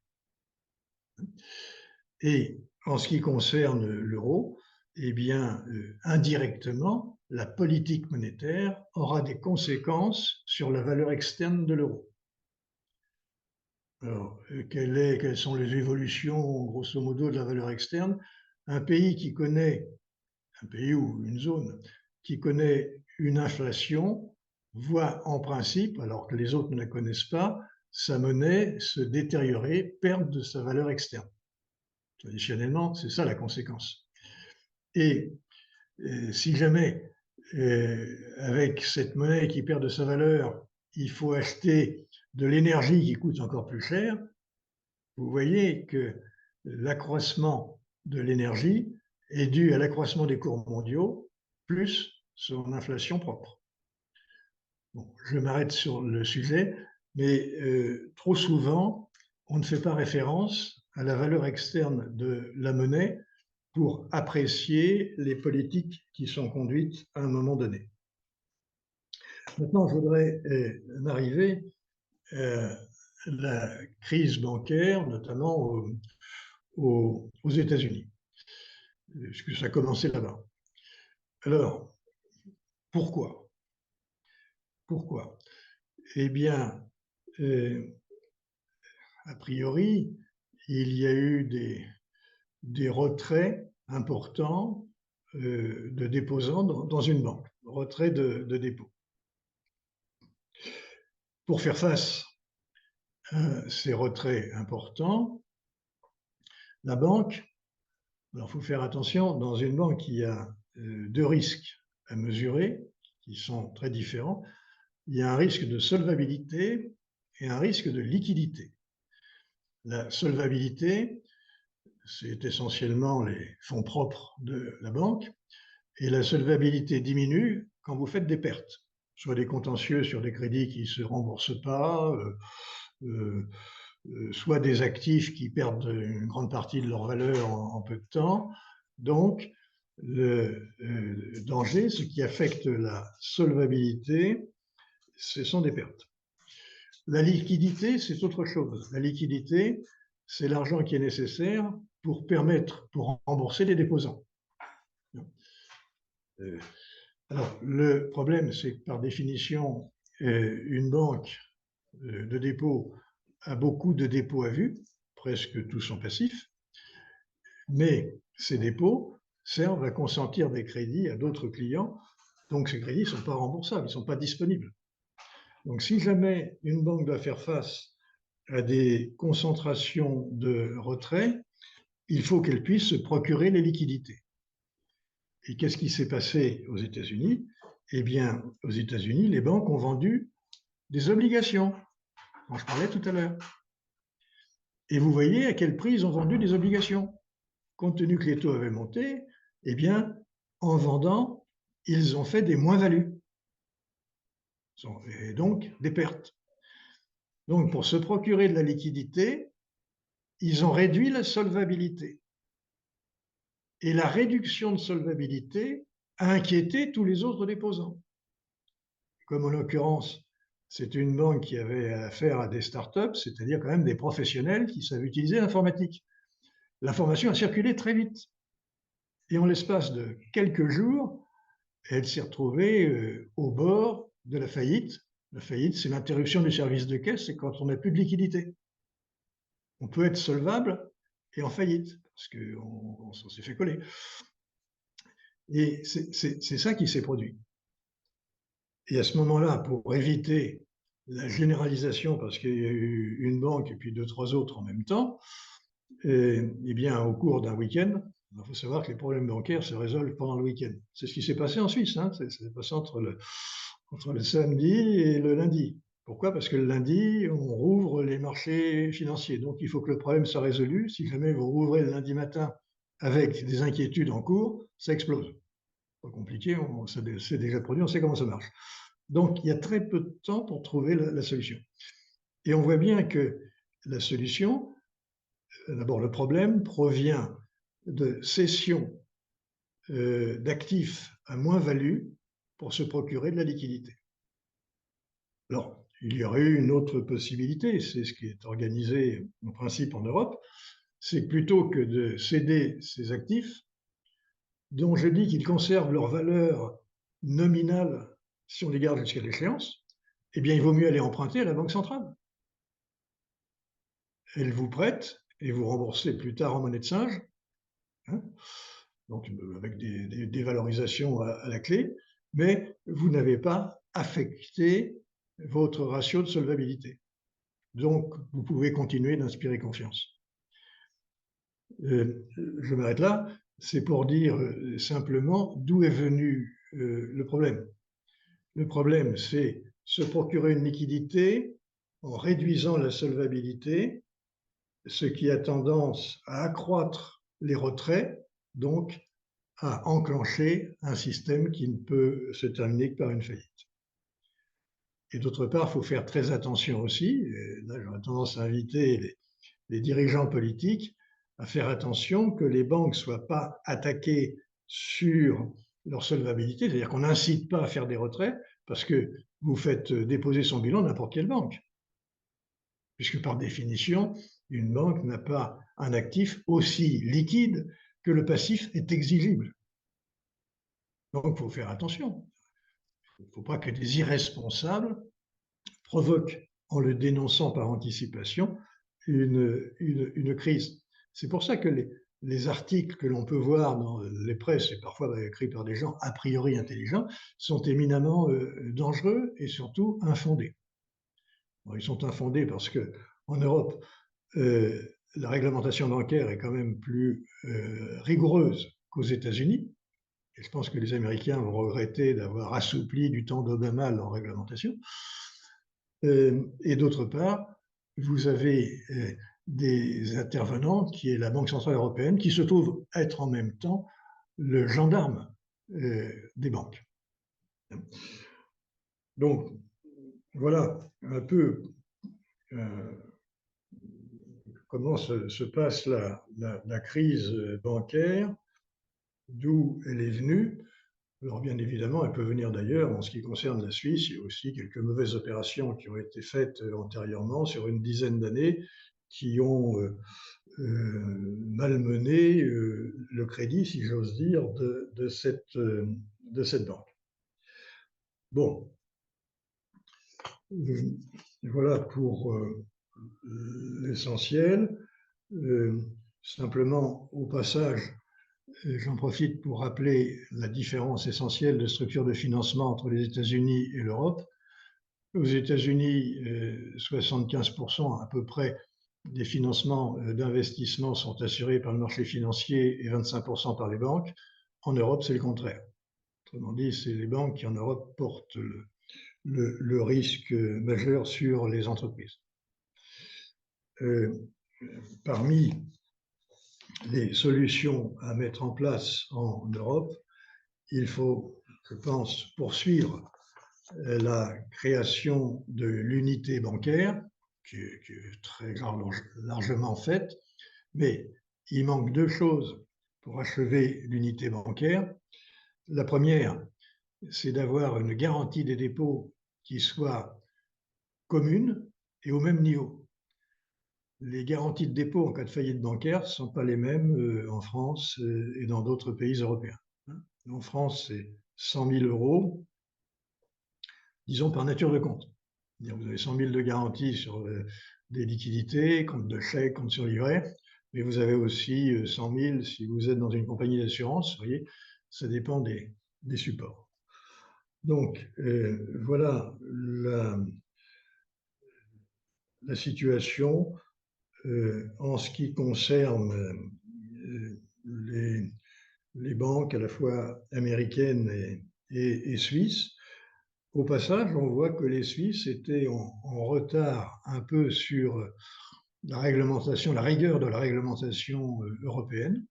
Et en ce qui concerne l'euro, eh bien, indirectement, la politique monétaire aura des conséquences sur la valeur externe de l'euro. Alors, quelles sont les évolutions, grosso modo, de la valeur externe? un pays qui connaît, un pays ou une zone qui connaît une inflation voit en principe, alors que les autres ne la connaissent pas, sa monnaie se détériorer, perdre de sa valeur externe. Traditionnellement, c'est ça la conséquence. Et si jamais, avec cette monnaie qui perd de sa valeur, il faut acheter de l'énergie qui coûte encore plus cher, vous voyez que l'accroissement de l'énergie est dû à l'accroissement des cours mondiaux plus son inflation propre. Bon, je m'arrête sur le sujet, mais trop souvent, on ne fait pas référence à la valeur externe de la monnaie pour apprécier les politiques qui sont conduites à un moment donné. Maintenant, je voudrais en arriver à la crise bancaire, notamment aux États-Unis, puisque ça a commencé là-bas. Alors, pourquoi? Pourquoi? Eh bien, a priori, il y a eu des retraits importants de déposants dans une banque, retrait de dépôt. Pour faire face à ces retraits importants, la banque, alors il faut faire attention, dans une banque, il y a deux risques à mesurer qui sont très différents. Il y a un risque de solvabilité et un risque de liquidité. La solvabilité, c'est essentiellement les fonds propres de la banque, et la solvabilité diminue quand vous faites des pertes, soit des contentieux sur des crédits qui ne se remboursent pas, soit des actifs qui perdent une grande partie de leur valeur en peu de temps. Donc, le danger, ce qui affecte la solvabilité, ce sont des pertes. La liquidité, c'est autre chose. La liquidité, c'est l'argent qui est nécessaire pour rembourser les déposants. Alors, le problème, c'est que par définition, une banque de dépôt a beaucoup de dépôts à vue, presque tous sont passifs, mais ces dépôts servent à consentir des crédits à d'autres clients, donc ces crédits ne sont pas remboursables, ils ne sont pas disponibles. Donc si jamais une banque doit faire face à des concentrations de retrait, il faut qu'elle puisse se procurer les liquidités. Et qu'est-ce qui s'est passé aux États-Unis? Eh bien, aux États-Unis, les banques ont vendu des obligations, dont je parlais tout à l'heure. Et vous voyez à quel prix ils ont vendu des obligations. Compte tenu que les taux avaient monté, eh bien, en vendant, ils ont fait des moins-values. Et donc des pertes. Donc, pour se procurer de la liquidité, ils ont réduit la solvabilité. Et la réduction de solvabilité a inquiété tous les autres déposants. Comme en l'occurrence, c'est une banque qui avait affaire à des startups, c'est-à-dire quand même des professionnels qui savent utiliser l'informatique. L'information a circulé très vite. Et en l'espace de quelques jours, elle s'est retrouvée au bord de la faillite. La faillite, c'est l'interruption du service de caisse, c'est quand on n'a plus de liquidité. On peut être solvable et en faillite, parce qu'on s'est fait coller. Et c'est ça qui s'est produit. Et à ce moment-là, pour éviter la généralisation, parce qu'il y a eu une banque et puis 2-3 autres en même temps, eh bien, au cours d'un week-end, il faut savoir que les problèmes bancaires se résolvent pendant le week-end. C'est ce qui s'est passé en Suisse, hein, c'est passé entre le samedi et le lundi. Pourquoi? Parce que le lundi, on rouvre les marchés financiers. Donc, il faut que le problème soit résolu. Si jamais vous rouvrez le lundi matin avec des inquiétudes en cours, ça explose. Pas compliqué, c'est déjà produit, on sait comment ça marche. Donc, il y a très peu de temps pour trouver la solution. Et on voit bien que la solution, d'abord, le problème provient de cession d'actifs à moins-value pour se procurer de la liquidité. Alors, il y aurait eu une autre possibilité, c'est ce qui est organisé en principe en Europe, c'est plutôt que de céder ces actifs, dont je dis qu'ils conservent leur valeur nominale si on les garde jusqu'à l'échéance, eh bien, il vaut mieux aller emprunter à la Banque centrale. Elle vous prête et vous remboursez plus tard en monnaie de singe hein, donc avec des valorisations à la clé, mais vous n'avez pas affecté votre ratio de solvabilité. Donc, vous pouvez continuer d'inspirer confiance. Je m'arrête là. C'est pour dire simplement d'où est venu le problème. Le problème, c'est se procurer une liquidité en réduisant la solvabilité, ce qui a tendance à accroître les retraits, donc à enclencher un système qui ne peut se terminer que par une faillite. Et d'autre part, il faut faire très attention aussi, et là j'aurais tendance à inviter les dirigeants politiques à faire attention que les banques ne soient pas attaquées sur leur solvabilité, c'est-à-dire qu'on n'incite pas à faire des retraits parce que vous faites déposer son bilan n'importe quelle banque. Puisque par définition, une banque n'a pas un actif aussi liquide que le passif est exigible. Donc il faut faire attention. Il ne faut pas que des irresponsables provoquent, en le dénonçant par anticipation, une crise. C'est pour ça que les articles que l'on peut voir dans les presses, et parfois écrits par des gens a priori intelligents, sont éminemment dangereux et surtout infondés. Bon, ils sont infondés parce qu'en Europe, la réglementation bancaire est quand même plus rigoureuse qu'aux États-Unis. Et je pense que les Américains vont regretter d'avoir assoupli du temps d'Obama leur réglementation. Et d'autre part, vous avez des intervenants qui est la Banque centrale européenne, qui se trouve être en même temps le gendarme des banques. Donc, voilà un peu comment se passe la crise bancaire, d'où elle est venue. Alors bien évidemment, elle peut venir d'ailleurs. En ce qui concerne la Suisse, il y a aussi quelques mauvaises opérations qui ont été faites antérieurement sur une dizaine d'années qui ont malmené le crédit, si j'ose dire, de cette banque. Bon, voilà pour l'essentiel. Simplement, au passage, j'en profite pour rappeler la différence essentielle de structure de financement entre les États-Unis et l'Europe. Aux États-Unis, 75% à peu près des financements d'investissement sont assurés par le marché financier et 25% par les banques. En Europe, c'est le contraire. Autrement dit, c'est les banques qui en Europe portent le risque majeur sur les entreprises. Parmi les solutions à mettre en place en Europe, il faut, je pense, poursuivre la création de l'unité bancaire, qui est très largement faite, mais il manque deux choses pour achever l'unité bancaire. La première, c'est d'avoir une garantie des dépôts qui soit commune et au même niveau. Les garanties de dépôt en cas de faillite bancaire ne sont pas les mêmes en France et dans d'autres pays européens. En France, c'est 100 000 €, disons par nature de compte. Vous avez 100 000 de garantie sur des liquidités, compte de chèque, compte sur livret, mais vous avez aussi 100 000 si vous êtes dans une compagnie d'assurance. Vous voyez, ça dépend des supports. Donc, voilà la situation en ce qui concerne les banques à la fois américaines et suisses. Au passage, on voit que les Suisses étaient en retard un peu sur la réglementation, la rigueur de la réglementation européenne,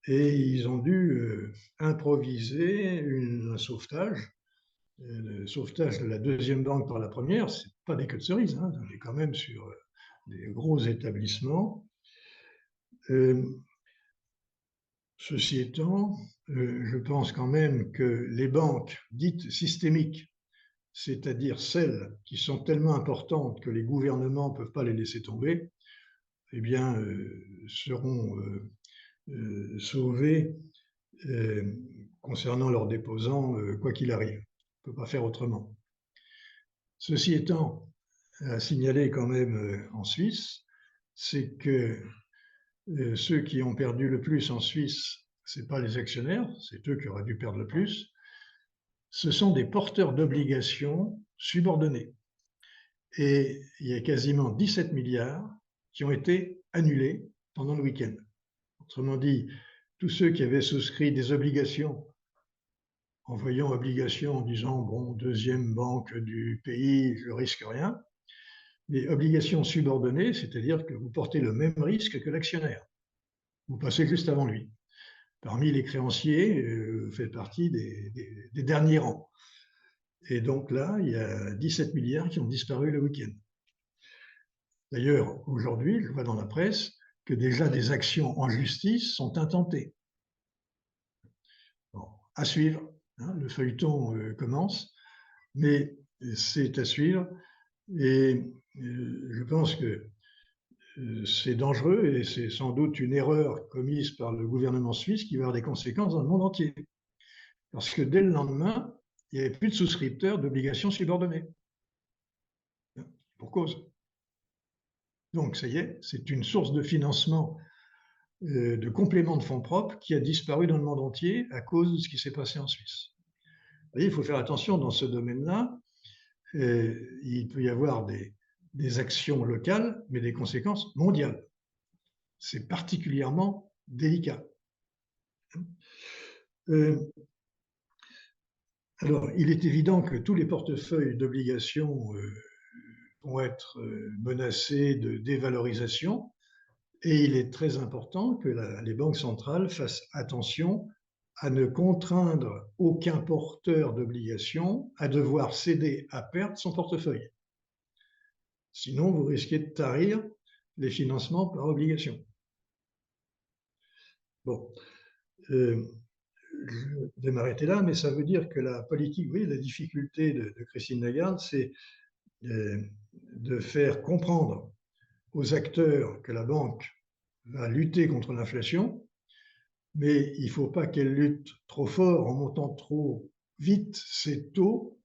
et ils ont dû improviser un sauvetage. Le sauvetage de la deuxième banque par la première, c'est pas des queues de cerise, hein, on est quand même sur des gros établissements. Ceci étant, je pense quand même que les banques dites systémiques, c'est-à-dire celles qui sont tellement importantes que les gouvernements ne peuvent pas les laisser tomber, eh bien, seront sauvées concernant leurs déposants, quoi qu'il arrive. On ne peut pas faire autrement. Ceci étant, à signaler quand même en Suisse, c'est que ceux qui ont perdu le plus en Suisse, ce n'est pas les actionnaires, c'est eux qui auraient dû perdre le plus, ce sont des porteurs d'obligations subordonnées. Et il y a quasiment 17 milliards qui ont été annulés pendant le week-end. Autrement dit, tous ceux qui avaient souscrit des obligations, en voyant obligations en disant, bon, deuxième banque du pays, je risque rien, des obligations subordonnées, c'est-à-dire que vous portez le même risque que l'actionnaire. Vous passez juste avant lui. Parmi les créanciers, vous faites partie des derniers rangs. Et donc là, il y a 17 milliards qui ont disparu le week-end. D'ailleurs, aujourd'hui, je vois dans la presse que déjà des actions en justice sont intentées. Bon, à suivre, hein, le feuilleton commence, mais c'est à suivre. Et je pense que c'est dangereux et c'est sans doute une erreur commise par le gouvernement suisse qui va avoir des conséquences dans le monde entier. Parce que dès le lendemain, il n'y avait plus de souscripteurs d'obligations subordonnées. Pour cause. Donc, ça y est, c'est une source de financement de complément de fonds propres qui a disparu dans le monde entier à cause de ce qui s'est passé en Suisse. Vous voyez, il faut faire attention dans ce domaine-là. Il peut y avoir des actions locales, mais des conséquences mondiales. C'est particulièrement délicat. Alors, il est évident que tous les portefeuilles d'obligations vont être menacés de dévalorisation et il est très important que les banques centrales fassent attention à ne contraindre aucun porteur d'obligations à devoir céder à perte son portefeuille. Sinon, vous risquez de tarir les financements par obligation. Bon, je vais m'arrêter là, mais ça veut dire que la politique, oui, la difficulté de Christine Lagarde, c'est de faire comprendre aux acteurs que la banque va lutter contre l'inflation, mais il ne faut pas qu'elle lutte trop fort en montant trop vite ses taux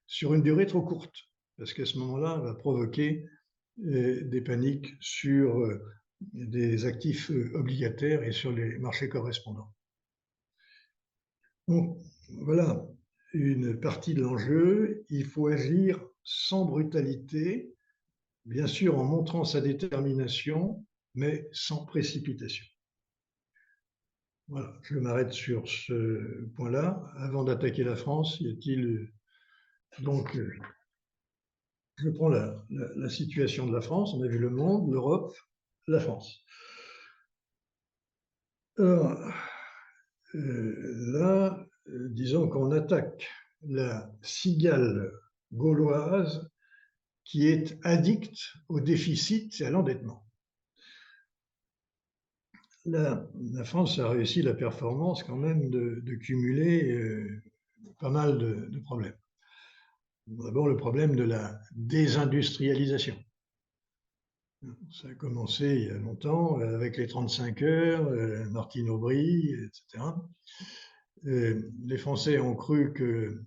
sur une durée trop courte, parce qu'à ce moment-là, elle va provoquer des paniques sur des actifs obligataires et sur les marchés correspondants. Donc voilà une partie de l'enjeu. Il faut agir sans brutalité, bien sûr en montrant sa détermination, mais sans précipitation. Voilà, je m'arrête sur ce point-là. Avant d'attaquer la France, y a-t-il donc, je prends la situation de la France. On a vu le monde, l'Europe, la France. Alors, là, disons qu'on attaque la cigale gauloise qui est addicte au déficit et à l'endettement. La France a réussi la performance quand même de cumuler pas mal de problèmes. D'abord, le problème de la désindustrialisation. Ça a commencé il y a longtemps avec les 35 heures, Martine Aubry, etc. Les Français ont cru que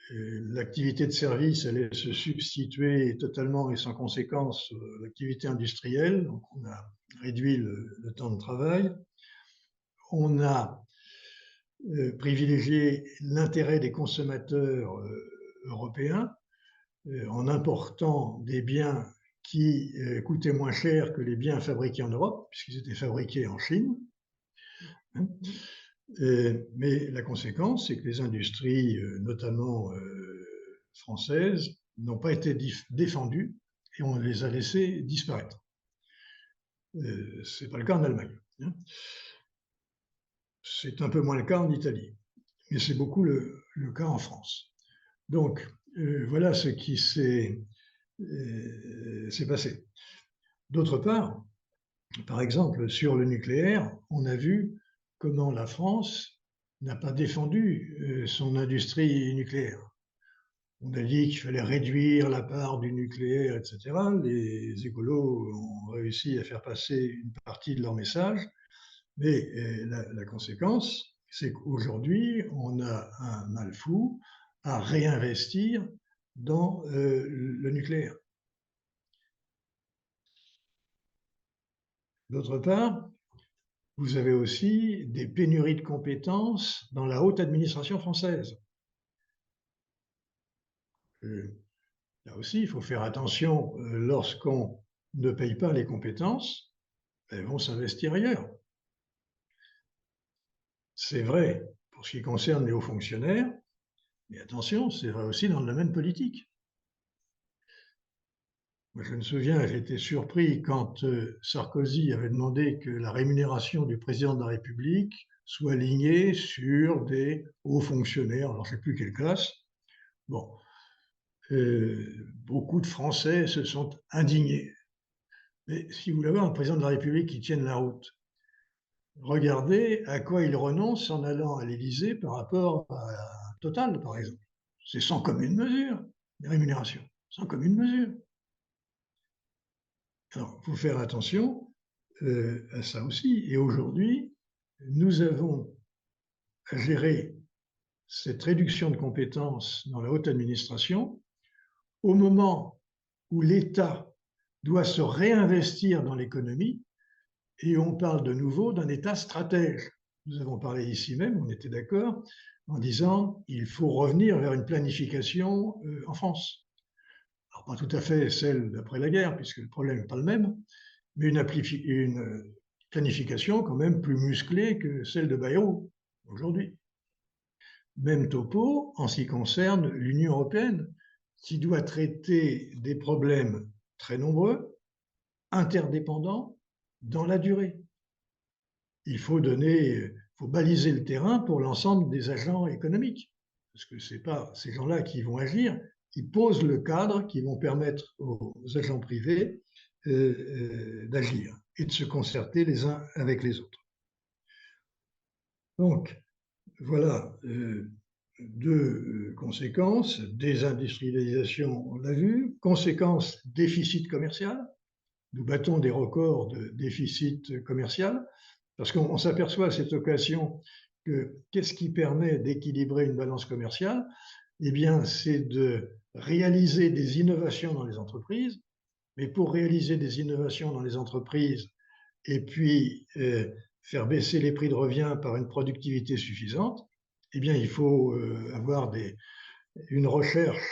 l'activité de service allait se substituer totalement et sans conséquence à l'activité industrielle. Donc, on a réduit le temps de travail. On a privilégié l'intérêt des consommateurs européens en important des biens qui coûtaient moins cher que les biens fabriqués en Europe, puisqu'ils étaient fabriqués en Chine. Mais la conséquence, c'est que les industries, notamment françaises, n'ont pas été défendues et on les a laissées disparaître. Ce n'est pas le cas en Allemagne. C'est un peu moins le cas en Italie, mais c'est beaucoup le cas en France. Donc, voilà ce qui s'est passé. D'autre part, par exemple, sur le nucléaire, on a vu comment la France n'a pas défendu son industrie nucléaire. On a dit qu'il fallait réduire la part du nucléaire, etc. Les écolos ont réussi à faire passer une partie de leur message, mais la conséquence, c'est qu'aujourd'hui, on a un mal fou à réinvestir dans le nucléaire. D'autre part, vous avez aussi des pénuries de compétences dans la haute administration française. Là aussi, il faut faire attention, lorsqu'on ne paye pas les compétences, elles vont s'investir ailleurs. C'est vrai pour ce qui concerne les hauts fonctionnaires, mais attention, c'est vrai aussi dans le domaine politique. Moi, je me souviens, j'ai été surpris quand Sarkozy avait demandé que la rémunération du président de la République soit alignée sur des hauts fonctionnaires, alors je ne sais plus quelle classe. Bon, beaucoup de Français se sont indignés. Mais si vous voulez avoir un président de la République qui tienne la route, regardez à quoi il renonce en allant à l'Élysée par rapport à Total, par exemple. C'est sans commune mesure, les rémunérations, sans commune mesure. Alors, il faut faire attention à ça aussi. Et aujourd'hui, nous avons à gérer cette réduction de compétences dans la haute administration au moment où l'État doit se réinvestir dans l'économie et on parle de nouveau d'un État stratège. Nous avons parlé ici même, on était d'accord, en disant qu'il faut revenir vers une planification en France. Alors, pas tout à fait celle d'après la guerre, puisque le problème n'est pas le même, mais une planification quand même plus musclée que celle de Bayrou aujourd'hui. Même topo en ce qui concerne l'Union européenne, qui doit traiter des problèmes très nombreux, interdépendants, dans la durée. Il faut baliser le terrain pour l'ensemble des agents économiques, parce que ce n'est pas ces gens-là qui vont agir, ils posent le cadre qui vont permettre aux agents privés d'agir et de se concerter les uns avec les autres. Donc, voilà deux conséquences. Désindustrialisation, on l'a vu. Conséquence, déficit commercial. Nous battons des records de déficit commercial parce qu'on s'aperçoit à cette occasion que qu'est-ce qui permet d'équilibrer une balance commerciale? Eh bien, c'est de réaliser des innovations dans les entreprises. Mais pour réaliser des innovations dans les entreprises et puis faire baisser les prix de revient par une productivité suffisante, eh bien, il faut avoir une recherche,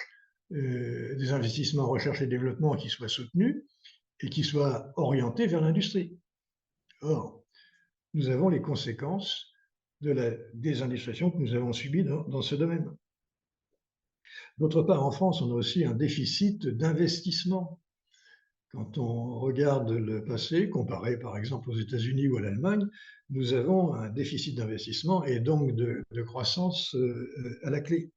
des investissements en recherche et développement qui soient soutenus et qui soient orientés vers l'industrie. Or, nous avons les conséquences de la désindustrialisation que nous avons subie dans ce domaine. D'autre part, en France, on a aussi un déficit d'investissement. Quand on regarde le passé, comparé par exemple aux États-Unis ou à l'Allemagne, nous avons un déficit d'investissement et donc de croissance à la clé.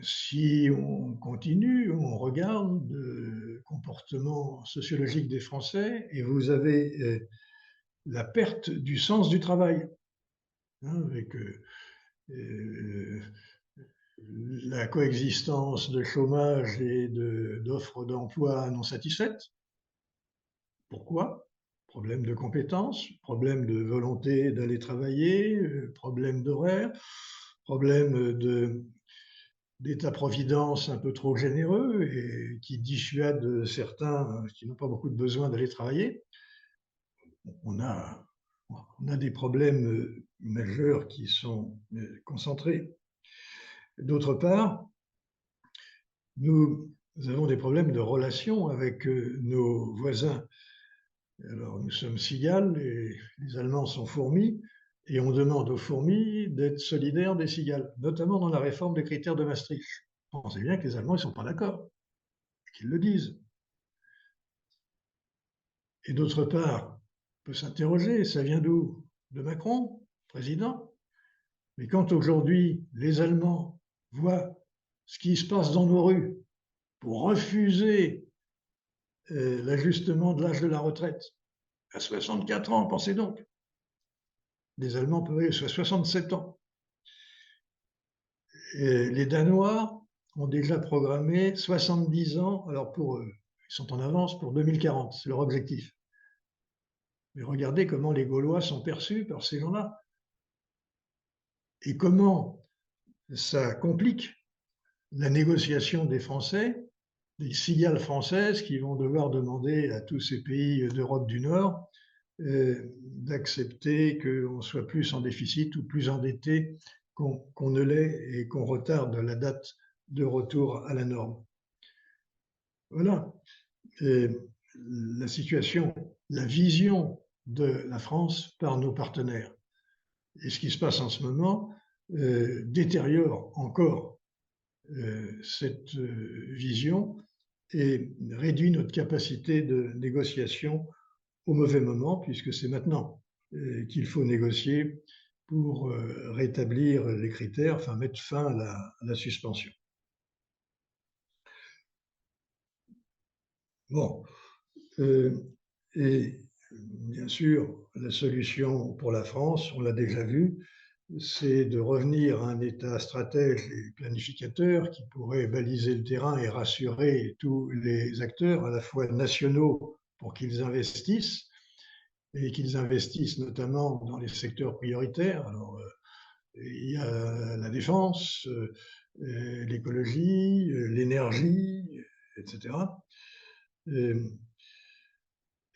Si on continue, on regarde le comportement sociologique des Français et vous avez la perte du sens du travail, hein, avec la coexistence de chômage et d'offres d'emploi non satisfaites. Pourquoi? Problème de compétences, problème de volonté d'aller travailler, problème d'horaire, problème d'État-providence un peu trop généreux et qui dissuade certains qui n'ont pas beaucoup de besoin d'aller travailler. On a des problèmes majeurs qui sont concentrés. D'autre part, nous avons des problèmes de relations avec nos voisins. Alors, nous sommes cigales et les Allemands sont fourmis, et on demande aux fourmis d'être solidaires des cigales, notamment dans la réforme des critères de Maastricht. On sait bien que les Allemands ne sont pas d'accord, qu'ils le disent. Et d'autre part, on peut s'interroger, ça vient d'où? De Macron, président? Mais quand aujourd'hui les Allemands voient ce qui se passe dans nos rues pour refuser l'ajustement de l'âge de la retraite à 64 ans, pensez donc. Les Allemands peuvent aller jusqu'à 67 ans. Et les Danois ont déjà programmé 70 ans, alors pour eux, ils sont en avance pour 2040, c'est leur objectif. Mais regardez comment les Gaulois sont perçus par ces gens-là. Et comment ça complique la négociation des Français des cigales françaises qui vont devoir demander à tous ces pays d'Europe du Nord d'accepter qu'on soit plus en déficit ou plus endetté qu'on ne l'est et qu'on retarde la date de retour à la norme. Voilà. Et la situation, la vision de la France par nos partenaires. Et ce qui se passe en ce moment détériore encore cette vision et réduit notre capacité de négociation au mauvais moment, puisque c'est maintenant qu'il faut négocier pour rétablir les critères, enfin mettre fin à la suspension. Bon, et bien sûr, la solution pour la France, on l'a déjà vu, c'est de revenir à un État stratège et planificateur qui pourrait baliser le terrain et rassurer tous les acteurs, à la fois nationaux, pour qu'ils investissent, et qu'ils investissent notamment dans les secteurs prioritaires. Alors, il y a la défense, l'écologie, l'énergie, etc.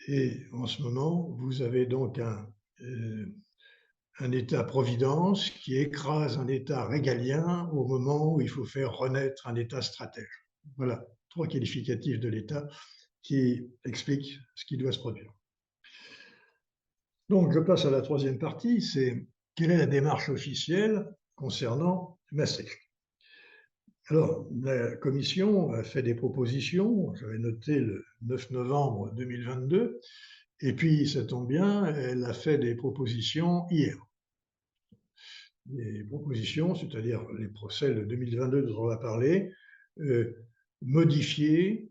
Et en ce moment, vous avez donc un État-providence qui écrase un État régalien au moment où il faut faire renaître un État stratège. Voilà, 3 qualificatifs de l'État qui expliquent ce qui doit se produire. Donc, je passe à la 3e partie, c'est quelle est la démarche officielle concernant Maastricht. Alors, la Commission a fait des propositions, j'avais noté le 9 novembre 2022, et puis, ça tombe bien, elle a fait des propositions hier. Les propositions, c'est-à-dire celles de 2022 dont on va parler, modifiées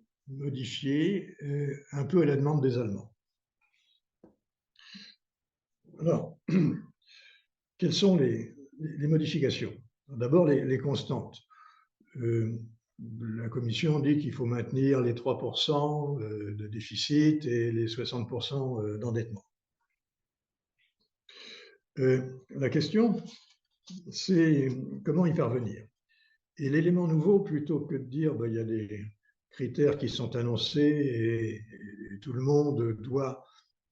un peu à la demande des Allemands. Alors, quelles sont les modifications? D'abord, les constantes. La Commission dit qu'il faut maintenir les 3% de déficit et les 60% d'endettement. La question, c'est comment y parvenir. Et l'élément nouveau, plutôt que de dire il y a des critères qui sont annoncés et tout le monde doit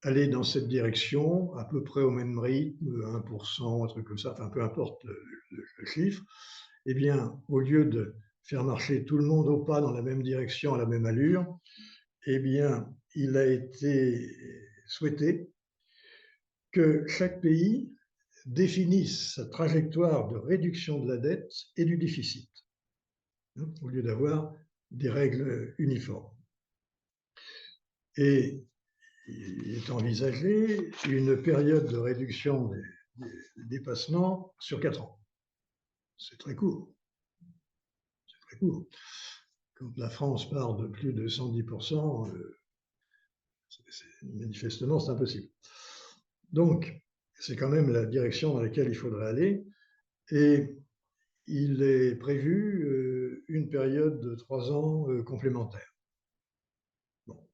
aller dans cette direction, à peu près au même rythme, 1%, un truc comme ça, enfin peu importe le chiffre, eh bien, au lieu de faire marcher tout le monde au pas dans la même direction, à la même allure, eh bien, il a été souhaité que chaque pays définisse sa trajectoire de réduction de la dette et du déficit, au lieu d'avoir des règles uniformes. Et il est envisagé une période de réduction des dépassements sur 4 ans. C'est très court. C'est très court. Quand la France part de plus de 110%, manifestement, c'est impossible. Donc, c'est quand même la direction dans laquelle il faudrait aller. Et il est prévu une période de 3 ans complémentaire. Bon.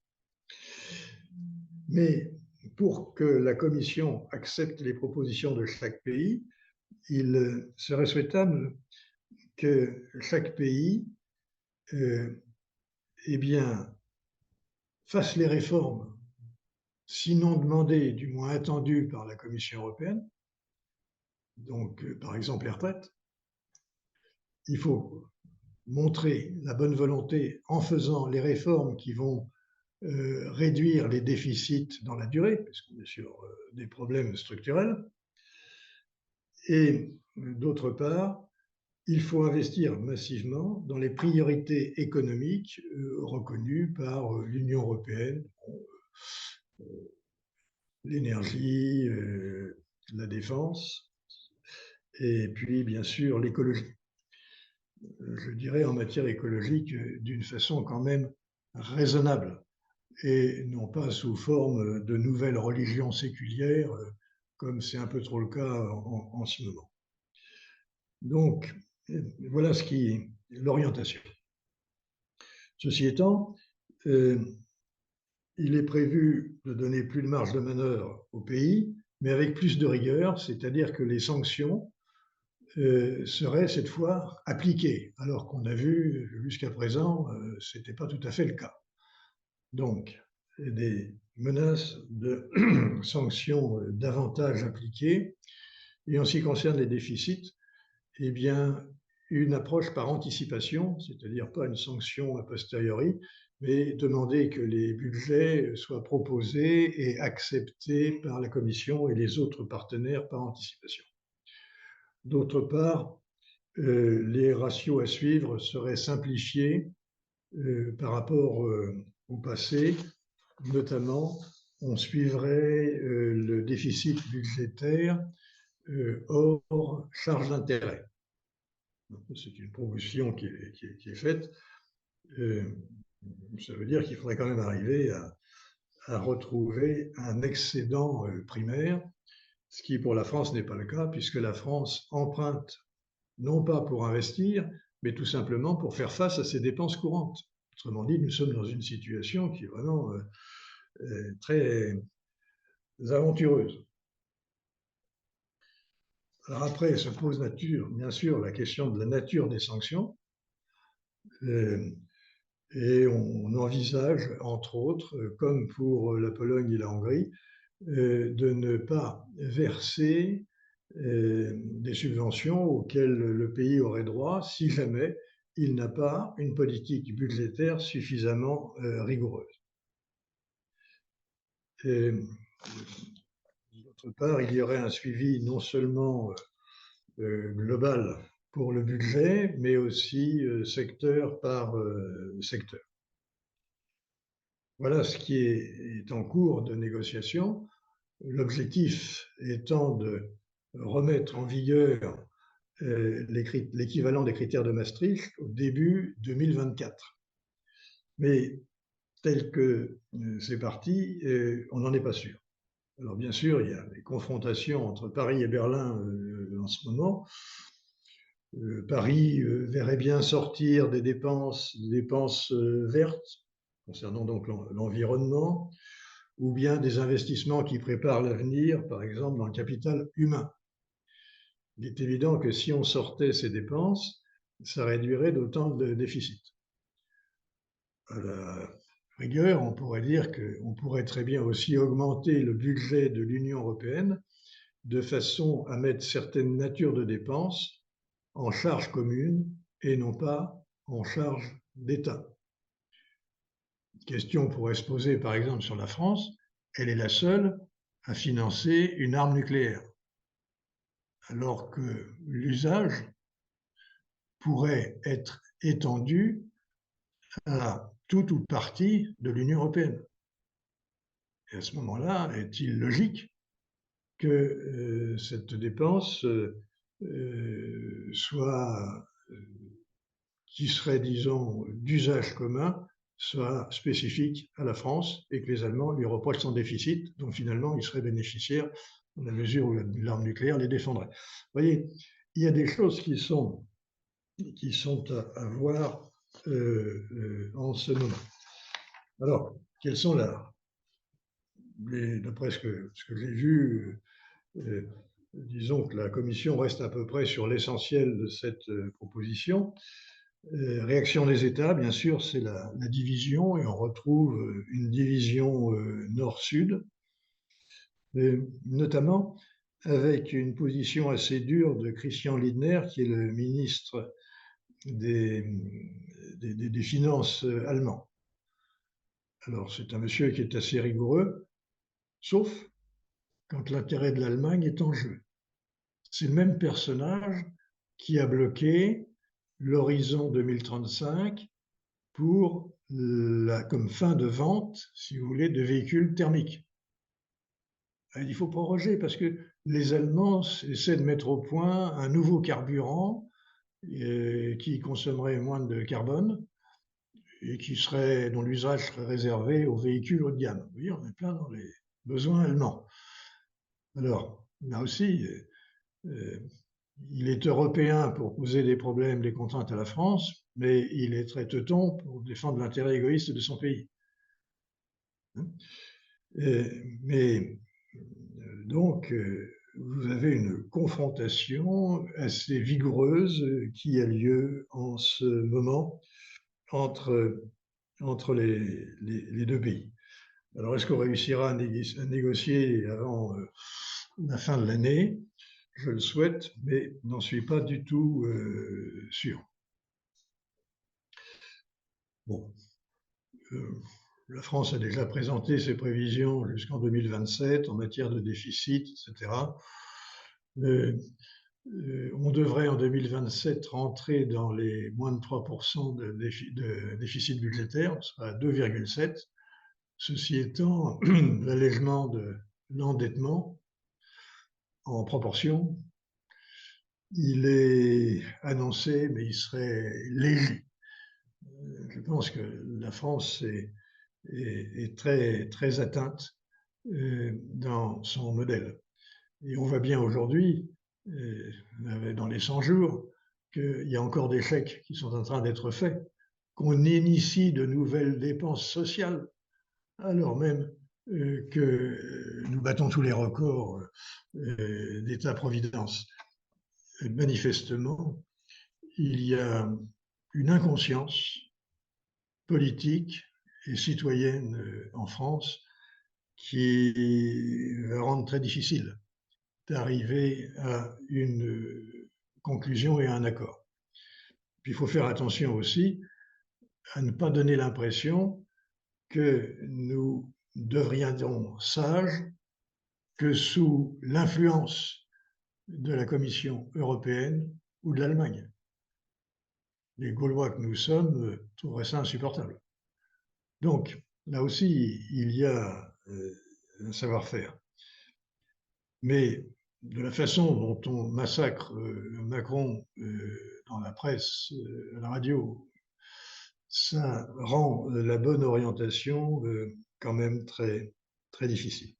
Mais pour que la Commission accepte les propositions de chaque pays, il serait souhaitable que chaque pays eh bien, fasse les réformes, sinon demandées, du moins attendues par la Commission européenne. Donc, par exemple, les retraites. Il faut montrer la bonne volonté en faisant les réformes qui vont réduire les déficits dans la durée, parce qu'on est sur des problèmes structurels. Et d'autre part, il faut investir massivement dans les priorités économiques reconnues par l'Union européenne, l'énergie, la défense, et puis bien sûr l'écologie. Je dirais en matière écologique d'une façon quand même raisonnable, et non pas sous forme de nouvelles religions séculières, comme c'est un peu trop le cas en ce moment. Donc, voilà ce qui est l'orientation. Ceci étant, il est prévu de donner plus de marge de manœuvre au pays, mais avec plus de rigueur, c'est-à-dire que les sanctions serait cette fois appliquée, alors qu'on a vu jusqu'à présent, ce n'était pas tout à fait le cas. Donc, des menaces de sanctions davantage appliquées. Et en ce qui concerne les déficits, eh bien, une approche par anticipation, c'est-à-dire pas une sanction a posteriori, mais demander que les budgets soient proposés et acceptés par la Commission et les autres partenaires par anticipation. D'autre part, les ratios à suivre seraient simplifiés par rapport au passé. Notamment, on suivrait le déficit budgétaire hors charge d'intérêt. C'est une proposition qui est faite. Ça veut dire qu'il faudrait quand même arriver à retrouver un excédent primaire, ce qui pour la France n'est pas le cas, puisque la France emprunte non pas pour investir, mais tout simplement pour faire face à ses dépenses courantes. Autrement dit, nous sommes dans une situation qui est vraiment très aventureuse. Alors après, se pose bien sûr la question de la nature des sanctions. Et on envisage, entre autres, comme pour la Pologne et la Hongrie, de ne pas verser des subventions auxquelles le pays aurait droit si jamais il n'a pas une politique budgétaire suffisamment rigoureuse. D'autre part, il y aurait un suivi non seulement global pour le budget, mais aussi secteur par secteur. Voilà ce qui est en cours de négociation. L'objectif étant de remettre en vigueur l'équivalent des critères de Maastricht au début 2024. Mais tel que c'est parti, on n'en est pas sûr. Alors bien sûr, il y a des confrontations entre Paris et Berlin en ce moment. Paris verrait bien sortir des dépenses vertes, concernant donc l'environnement, ou bien des investissements qui préparent l'avenir, par exemple dans le capital humain. Il est évident que si on sortait ces dépenses, ça réduirait d'autant de déficit. À la rigueur, on pourrait dire qu'on pourrait très bien aussi augmenter le budget de l'Union européenne de façon à mettre certaines natures de dépenses en charge commune et non pas en charge d'État. Une question pourrait se poser par exemple sur la France, elle est la seule à financer une arme nucléaire, alors que l'usage pourrait être étendu à tout ou partie de l'Union européenne. Et à ce moment-là, est-il logique que cette dépense qui serait, disons, d'usage commun, soit spécifique à la France et que les Allemands lui reprochent son déficit, dont finalement ils seraient bénéficiaires dans la mesure où l'arme nucléaire les défendrait. Vous voyez, il y a des choses qui sont à voir en ce moment. Alors, quelles sont d'après ce que j'ai vu, disons que la Commission reste à peu près sur l'essentiel de cette proposition. Réaction des États, bien sûr, c'est la division, et on retrouve une division nord-sud, notamment avec une position assez dure de Christian Lindner, qui est le ministre des Finances allemand. Alors, c'est un monsieur qui est assez rigoureux, sauf quand l'intérêt de l'Allemagne est en jeu. C'est le même personnage qui a bloqué l'horizon 2035 pour comme fin de vente, si vous voulez, de véhicules thermiques. Il faut proroger parce que les Allemands essaient de mettre au point un nouveau carburant qui consommerait moins de carbone et dont l'usage serait réservé aux véhicules haut de gamme. Vous voyez, on est plein dans les besoins allemands. Alors, là aussi, il est européen pour poser des problèmes, des contraintes à la France, mais il est très teuton pour défendre l'intérêt égoïste de son pays. Mais donc, vous avez une confrontation assez vigoureuse qui a lieu en ce moment entre les deux pays. Alors, est-ce qu'on réussira à négocier avant la fin de l'année? Je le souhaite, mais n'en suis pas du tout sûr. Bon, la France a déjà présenté ses prévisions jusqu'en 2027 en matière de déficit, etc. On devrait en 2027 rentrer dans les moins de 3% de déficit budgétaire, soit à 2,7. Ceci étant, l'allègement de l'endettement en proportion, il est annoncé, mais il serait léger. Je pense que la France est très, très atteinte dans son modèle. Et on voit bien aujourd'hui, dans les 100 jours, qu'il y a encore des chèques qui sont en train d'être faits, qu'on initie de nouvelles dépenses sociales, alors même que nous battons tous les records d'État-providence. Manifestement, il y a une inconscience politique et citoyenne en France qui va rendre très difficile d'arriver à une conclusion et à un accord. Puis il faut faire attention aussi à ne pas donner l'impression que nous devrions sages que sous l'influence de la Commission européenne ou de l'Allemagne. Les Gaulois que nous sommes trouveraient ça insupportable. Donc, là aussi, il y a un savoir-faire. Mais de la façon dont on massacre Macron dans la presse, à la radio, ça rend la bonne orientation quand même très, très difficile.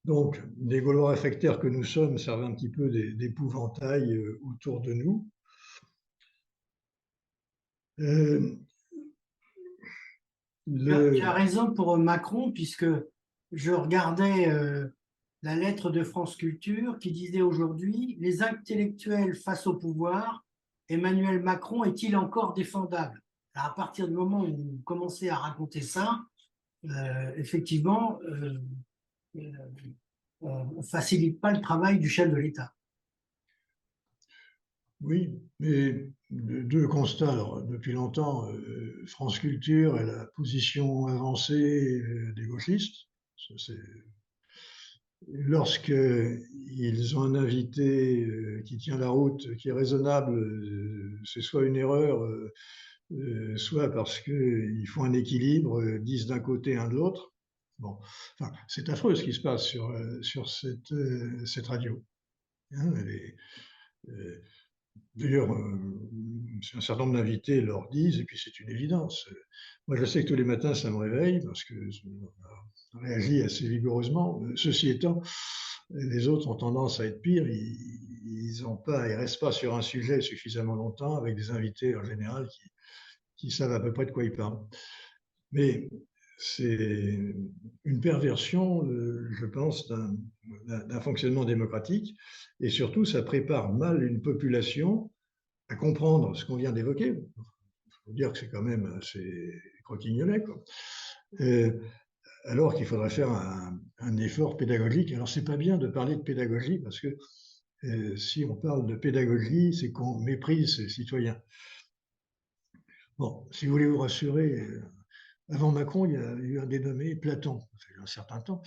Donc, les Gaulois réfractaires que nous sommes servent un petit peu d'épouvantail autour de nous. Tu as raison pour Macron, puisque je regardais la lettre de France Culture qui disait aujourd'hui « Les intellectuels face au pouvoir, Emmanuel Macron est-il encore défendable ?» Alors, à partir du moment où vous commencez à raconter ça, effectivement, on ne facilite pas le travail du chef de l'État. Oui, mais deux constats. Alors, depuis longtemps, France Culture est la position avancée des gauchistes. Lorsqu'ils ont un invité qui tient la route, qui est raisonnable, c'est soit une erreur, soit parce qu'il faut un équilibre, 10 d'un côté, 1 de l'autre. Bon, enfin, c'est affreux ce qui se passe sur cette radio. Hein, D'ailleurs, un certain nombre d'invités leur disent, et puis c'est une évidence. Moi, je sais que tous les matins, ça me réveille parce que je réagis assez vigoureusement. Ceci étant, les autres ont tendance à être pires. Ils restent pas sur un sujet suffisamment longtemps avec des invités en général qui savent à peu près de quoi ils parlent. Mais c'est une perversion, je pense, d'un fonctionnement démocratique. Et surtout, ça prépare mal une population à comprendre ce qu'on vient d'évoquer. Il faut dire que c'est quand même assez croquignolet, quoi. Alors qu'il faudrait faire un effort pédagogique. Alors, c'est pas bien de parler de pédagogie parce que si on parle de pédagogie, c'est qu'on méprise ses citoyens. Bon, si vous voulez vous rassurer, avant Macron, il y a eu un dénommé Platon, ça fait un certain temps.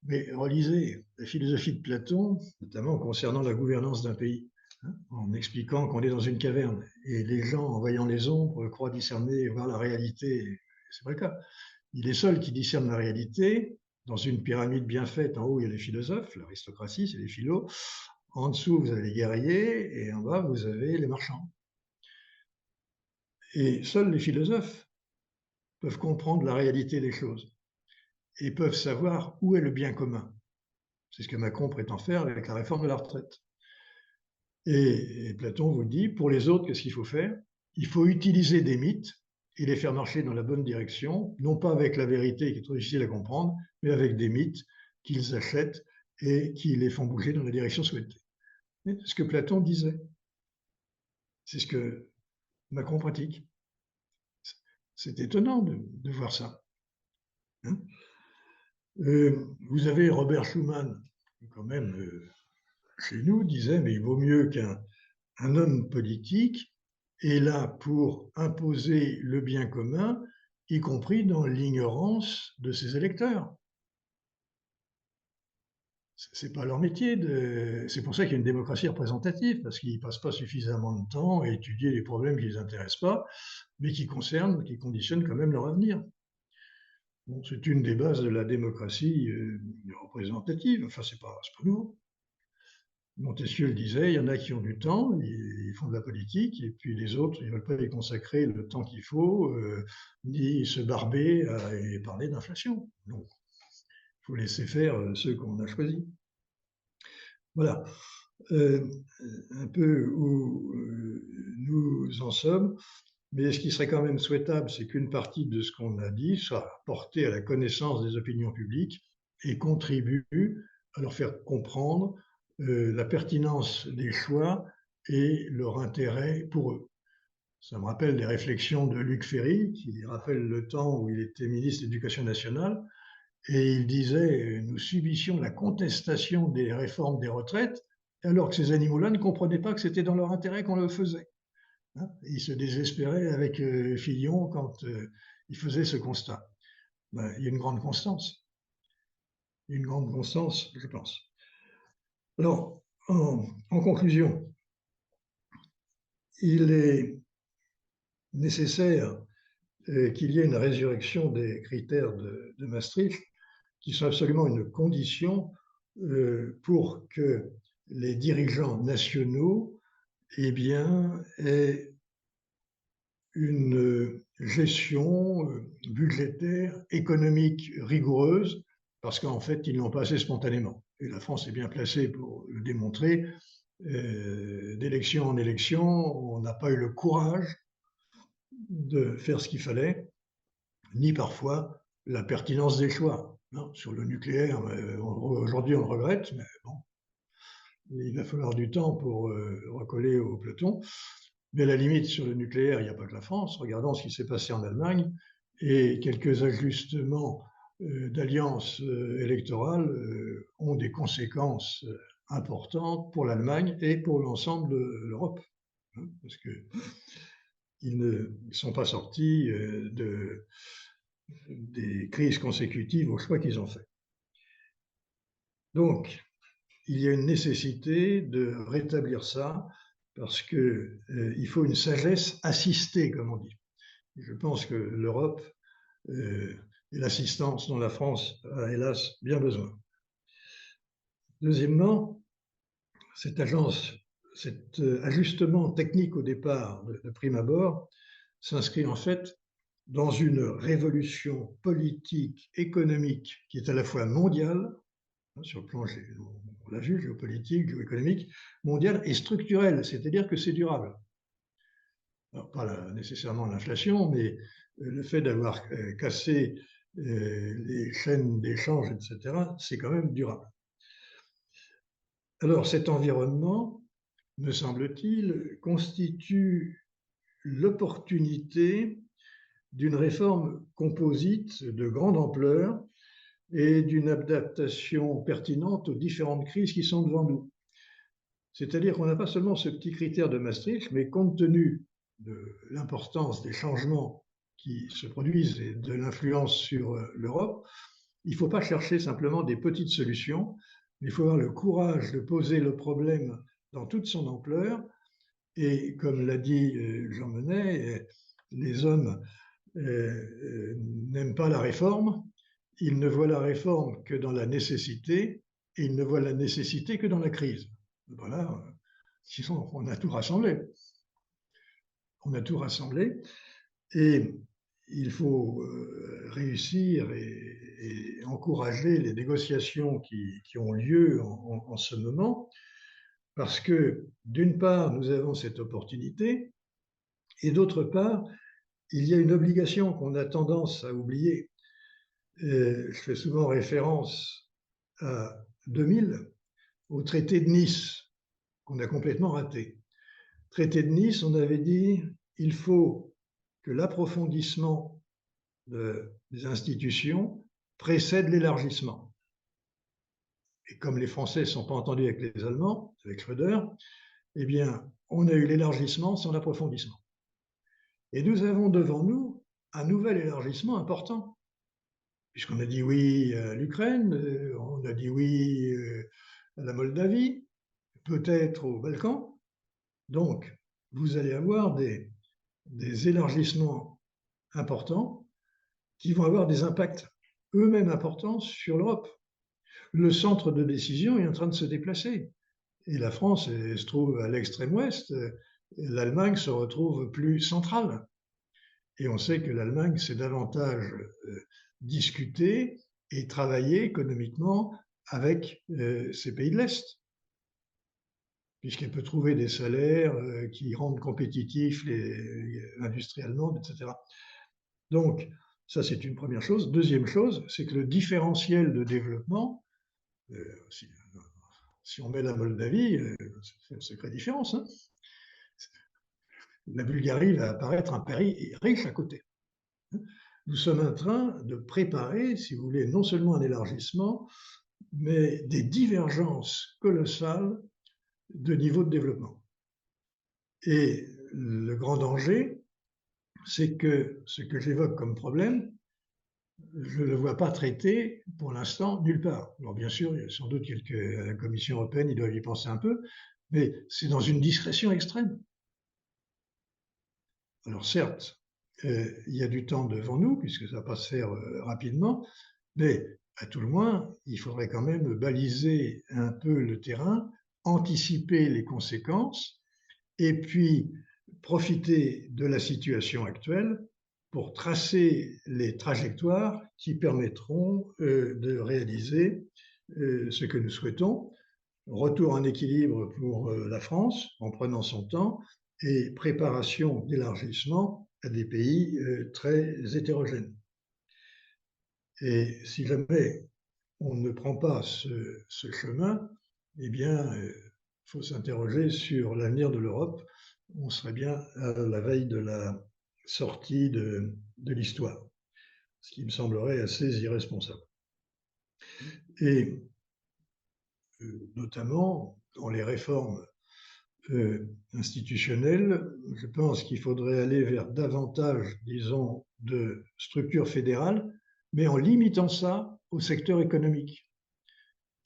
Mais relisez la philosophie de Platon, notamment concernant la gouvernance d'un pays, hein, en expliquant qu'on est dans une caverne et les gens, en voyant les ombres, croient discerner, voir la réalité. C'est pas le cas. Il est seul qui discerne la réalité. Dans une pyramide bien faite, en haut, il y a les philosophes, l'aristocratie, c'est les philos. En dessous, vous avez les guerriers et en bas, vous avez les marchands. Et seuls les philosophes peuvent comprendre la réalité des choses et peuvent savoir où est le bien commun. C'est ce que Macron prétend faire avec la réforme de la retraite. Et Platon vous dit, pour les autres, qu'est-ce qu'il faut faire? Il faut utiliser des mythes et les faire marcher dans la bonne direction, non pas avec la vérité qui est trop difficile à comprendre, mais avec des mythes qu'ils achètent et qui les font bouger dans la direction souhaitée. C'est ce que Platon disait. C'est ce que Macron pratique. C'est étonnant de voir ça. Hein, vous avez Robert Schuman, quand même, chez nous, disait, mais il vaut mieux qu'un homme politique est là pour imposer le bien commun, y compris dans l'ignorance de ses électeurs. C'est pas leur métier. C'est pour ça qu'il y a une démocratie représentative, parce qu'ils passent pas suffisamment de temps à étudier les problèmes qui les intéressent pas, mais qui concernent, qui conditionnent quand même leur avenir. Bon, c'est une des bases de la démocratie représentative. Enfin, c'est pas nouveau. Montesquieu le disait, il y en a qui ont du temps, ils font de la politique, et puis les autres, ils ne veulent pas y consacrer le temps qu'il faut, ni se barber et parler d'inflation. Donc, il faut laisser faire ceux qu'on a choisis. Voilà un peu où nous en sommes. Mais ce qui serait quand même souhaitable, c'est qu'une partie de ce qu'on a dit soit portée à la connaissance des opinions publiques et contribue à leur faire comprendre la pertinence des choix et leur intérêt pour eux. Ça me rappelle les réflexions de Luc Ferry, qui rappelle le temps où il était ministre de l'Éducation nationale, et il disait « Nous subissions la contestation des réformes des retraites, alors que ces animaux-là ne comprenaient pas que c'était dans leur intérêt qu'on le faisait. » Il se désespérait avec Fillon quand il faisait ce constat. Ben, il y a une grande constance. Une grande constance, je pense. Alors, en conclusion, il est nécessaire qu'il y ait une résurrection des critères de Maastricht, qui sont absolument une condition pour que les dirigeants nationaux aient une gestion budgétaire, économique rigoureuse, parce qu'en fait, ils n'ont pas assez spontanément. Et la France est bien placée pour le démontrer. D'élection en élection, on n'a pas eu le courage de faire ce qu'il fallait, ni parfois la pertinence des choix. Non, sur le nucléaire, aujourd'hui on le regrette, mais bon, il va falloir du temps pour recoller au peloton. Mais à la limite, sur le nucléaire, il n'y a pas que la France. Regardons ce qui s'est passé en Allemagne et quelques ajustements d'alliances électorales ont des conséquences importantes pour l'Allemagne et pour l'ensemble de l'Europe. Hein, parce qu'ils ne sont pas sortis des crises consécutives aux choix qu'ils ont faits. Donc, il y a une nécessité de rétablir ça parce qu'il faut une sagesse assistée, comme on dit. Je pense que l'Europe et l'assistance dont la France a hélas bien besoin. Deuxièmement, cet ajustement technique au départ de prime abord s'inscrit en fait dans une révolution politique, économique qui est à la fois mondiale, sur le plan, on l'a vu, géopolitique, géoéconomique, mondiale et structurelle, c'est-à-dire que c'est durable. Alors, pas nécessairement l'inflation, mais le fait d'avoir cassé les chaînes d'échange, etc., c'est quand même durable. Alors cet environnement, me semble-t-il, constitue l'opportunité d'une réforme composite de grande ampleur et d'une adaptation pertinente aux différentes crises qui sont devant nous. C'est-à-dire qu'on n'a pas seulement ce petit critère de Maastricht, mais compte tenu de l'importance des changements qui se produisent et de l'influence sur l'Europe, il ne faut pas chercher simplement des petites solutions, mais il faut avoir le courage de poser le problème dans toute son ampleur. Et comme l'a dit Jean Monnet, les hommes n'aiment pas la réforme, ils ne voient la réforme que dans la nécessité, et ils ne voient la nécessité que dans la crise. Voilà, sinon on a tout rassemblé. On a tout rassemblé, et il faut réussir et encourager les négociations qui ont lieu en ce moment, parce que d'une part, nous avons cette opportunité, et d'autre part, il y a une obligation qu'on a tendance à oublier. Je fais souvent référence à 2000 au traité de Nice, qu'on a complètement raté. Traité de Nice, on avait dit il faut que l'approfondissement des institutions précède l'élargissement. Et comme les Français ne sont pas entendus avec les Allemands, avec Schröder, eh bien, on a eu l'élargissement sans l'approfondissement. Et nous avons devant nous un nouvel élargissement important, puisqu'on a dit oui à l'Ukraine, on a dit oui à la Moldavie, peut-être aux Balkans. Donc, vous allez avoir des élargissements importants qui vont avoir des impacts eux-mêmes importants sur l'Europe. Le centre de décision est en train de se déplacer. Et la France se trouve à l'extrême ouest, l'Allemagne se retrouve plus centrale. Et on sait que l'Allemagne s'est davantage discutée et travaillée économiquement avec ces pays de l'Est, puisqu'elle peut trouver des salaires qui rendent compétitifs l'industrie allemande, etc. Donc, ça, c'est une première chose. Deuxième chose, c'est que le différentiel de développement, si on met la Moldavie, c'est une sacrée différence. Hein. La Bulgarie va apparaître un pays riche à côté. Nous sommes en train de préparer, si vous voulez, non seulement un élargissement, mais des divergences colossales de niveau de développement. Et le grand danger, c'est que ce que j'évoque comme problème, je ne le vois pas traité pour l'instant nulle part. Alors bien sûr, il y a sans doute à la Commission européenne, ils doivent y penser un peu, mais c'est dans une discrétion extrême. Alors certes, il y a du temps devant nous, puisque ça va pas se faire rapidement, mais à tout le moins, il faudrait quand même baliser un peu le terrain, anticiper les conséquences, et puis profiter de la situation actuelle pour tracer les trajectoires qui permettront de réaliser ce que nous souhaitons. Retour en équilibre pour la France en prenant son temps et préparation d'élargissement à des pays très hétérogènes. Et si jamais on ne prend pas ce chemin, eh bien, il faut s'interroger sur l'avenir de l'Europe. On serait bien à la veille de la sortie de l'histoire, ce qui me semblerait assez irresponsable. Et notamment dans les réformes institutionnelles, je pense qu'il faudrait aller vers davantage, disons, de structures fédérales, mais en limitant ça au secteur économique.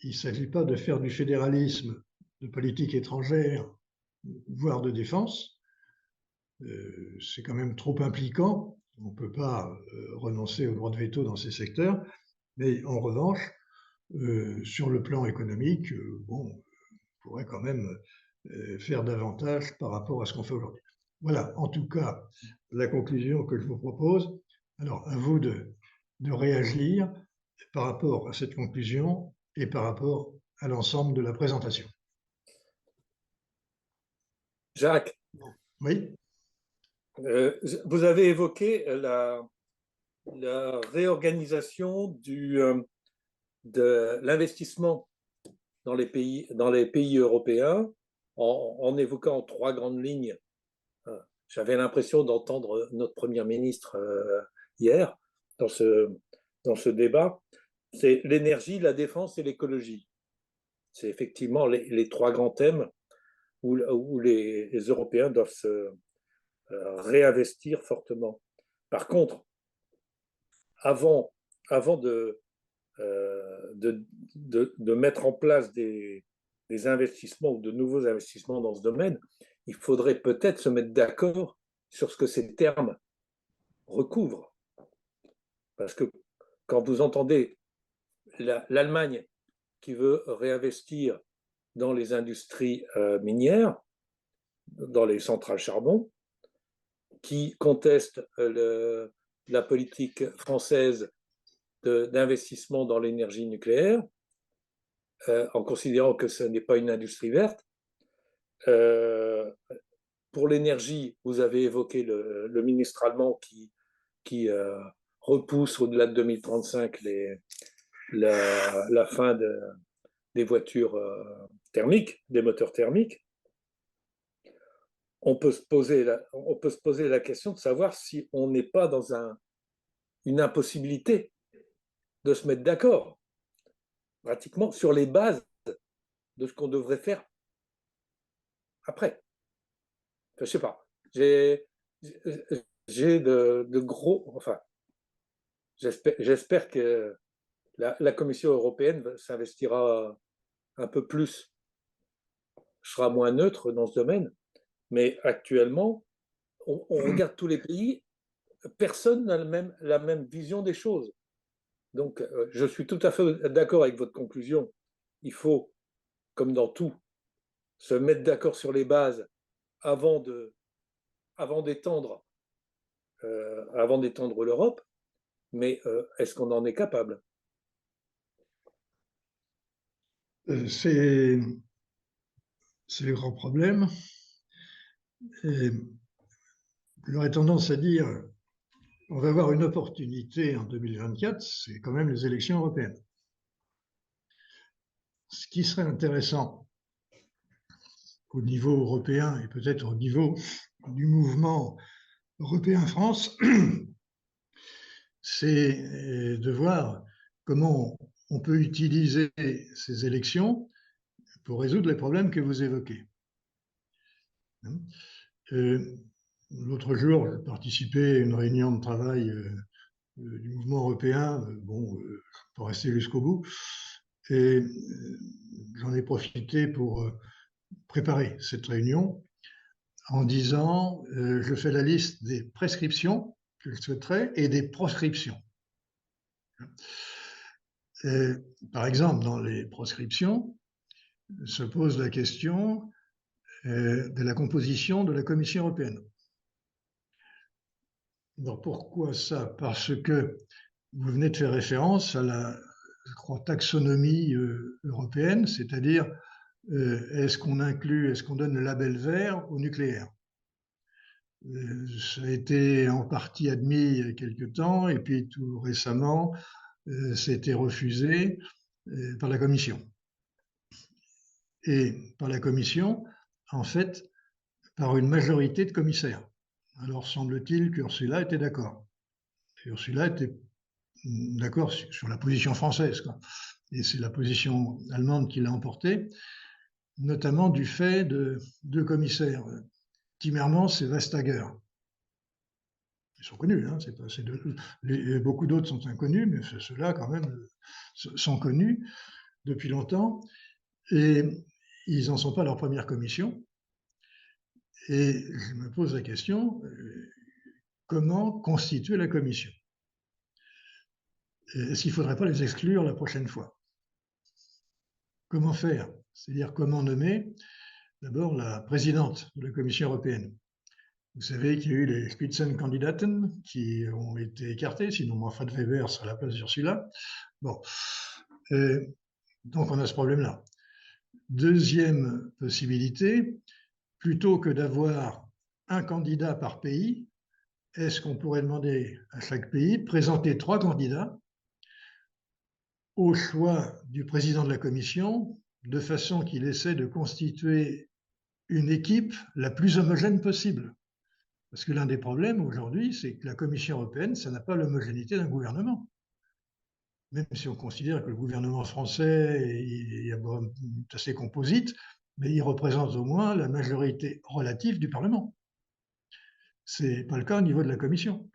Il ne s'agit pas de faire du fédéralisme de politique étrangère, voire de défense. C'est quand même trop impliquant. On ne peut pas renoncer au droit de veto dans ces secteurs. Mais en revanche, sur le plan économique, bon, on pourrait quand même faire davantage par rapport à ce qu'on fait aujourd'hui. Voilà, en tout cas, la conclusion que je vous propose. Alors, à vous de réagir par rapport à cette conclusion et par rapport à l'ensemble de la présentation. Jacques, oui. Vous avez évoqué la réorganisation de l'investissement dans les pays européens en évoquant trois grandes lignes. J'avais l'impression d'entendre notre Premier ministre hier dans ce débat. C'est l'énergie, la défense et l'écologie. C'est effectivement les trois grands thèmes où les Européens doivent se réinvestir fortement. Par contre, avant de mettre en place des investissements ou de nouveaux investissements dans ce domaine, il faudrait peut-être se mettre d'accord sur ce que ces termes recouvrent. Parce que quand vous entendez l'Allemagne qui veut réinvestir dans les industries minières, dans les centrales charbon, qui conteste la politique française d'investissement dans l'énergie nucléaire, en considérant que ce n'est pas une industrie verte. Pour l'énergie, vous avez évoqué le ministre allemand qui repousse au-delà de 2035 la fin des voitures thermiques, des moteurs thermiques, on peut se poser la question de savoir si on n'est pas dans une impossibilité de se mettre d'accord, pratiquement sur les bases de ce qu'on devrait faire après. Enfin, je sais pas. J'ai de gros. Enfin, j'espère que la Commission européenne s'investira un peu plus, sera moins neutre dans ce domaine. Mais actuellement, on regarde tous les pays, personne n'a la même vision des choses. Donc, je suis tout à fait d'accord avec votre conclusion. Il faut, comme dans tout, se mettre d'accord sur les bases avant d'étendre l'Europe. Mais est-ce qu'on en est capable? C'est le grand problème. Et j'aurais tendance à dire, on va avoir une opportunité en 2024, c'est quand même les élections européennes. Ce qui serait intéressant au niveau européen et peut-être au niveau du mouvement européen-France, c'est de voir comment on peut utiliser ces élections pour résoudre les problèmes que vous évoquez. L'autre jour, j'ai participé à une réunion de travail du mouvement européen, pour rester jusqu'au bout, et j'en ai profité pour préparer cette réunion en disant je fais la liste des prescriptions que je souhaiterais et des proscriptions. Et, par exemple, dans les proscriptions, se pose la question de la composition de la Commission européenne. Donc pourquoi ça? Parce que vous venez de faire référence à la, je crois, taxonomie européenne, c'est-à-dire est-ce qu'on inclut, est-ce qu'on donne le label vert au nucléaire? Ça a été en partie admis il y a quelque temps, et puis tout récemment, c'était refusé par la Commission. Et par la Commission, en fait, par une majorité de commissaires. Alors semble-t-il qu'Ursula était d'accord. Ursula était d'accord sur la position française, quoi. Et c'est la position allemande qui l'a emporté, notamment du fait de deux commissaires, Timmermans et Vestager. Ils sont connus, hein, beaucoup d'autres sont inconnus, mais ceux-là, quand même, sont connus depuis longtemps. Et ils n'en sont pas à leur première commission. Et je me pose la question, comment constituer la commission? Est-ce qu'il ne faudrait pas les exclure la prochaine fois? Comment faire? C'est-à-dire comment nommer d'abord la présidente de la Commission européenne. Vous savez qu'il y a eu les Spitzenkandidaten qui ont été écartés, sinon Manfred Weber sera à la place d'Ursula. Bon, donc on a ce problème-là. Deuxième possibilité, plutôt que d'avoir un candidat par pays, est-ce qu'on pourrait demander à chaque pays de présenter 3 candidats au choix du président de la Commission, de façon qu'il essaie de constituer une équipe la plus homogène possible? Parce que l'un des problèmes aujourd'hui, c'est que la Commission européenne, ça n'a pas l'homogénéité d'un gouvernement. Même si on considère que le gouvernement français est assez composite, mais il représente au moins la majorité relative du Parlement. Ce n'est pas le cas au niveau de la Commission.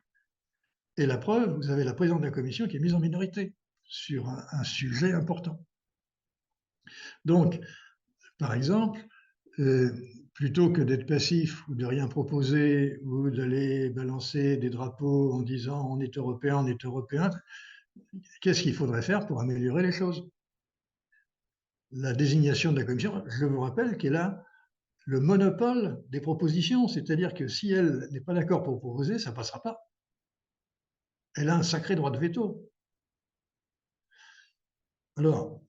Et la preuve, vous avez la présidente de la Commission qui est mise en minorité sur un sujet important. Donc, par exemple, plutôt que d'être passif ou de rien proposer ou d'aller balancer des drapeaux en disant on est européen, qu'est-ce qu'il faudrait faire pour améliorer les choses? La désignation de la Commission, je vous rappelle qu'elle a le monopole des propositions, c'est-à-dire que si elle n'est pas d'accord pour proposer, ça ne passera pas. Elle a un sacré droit de veto. Alors,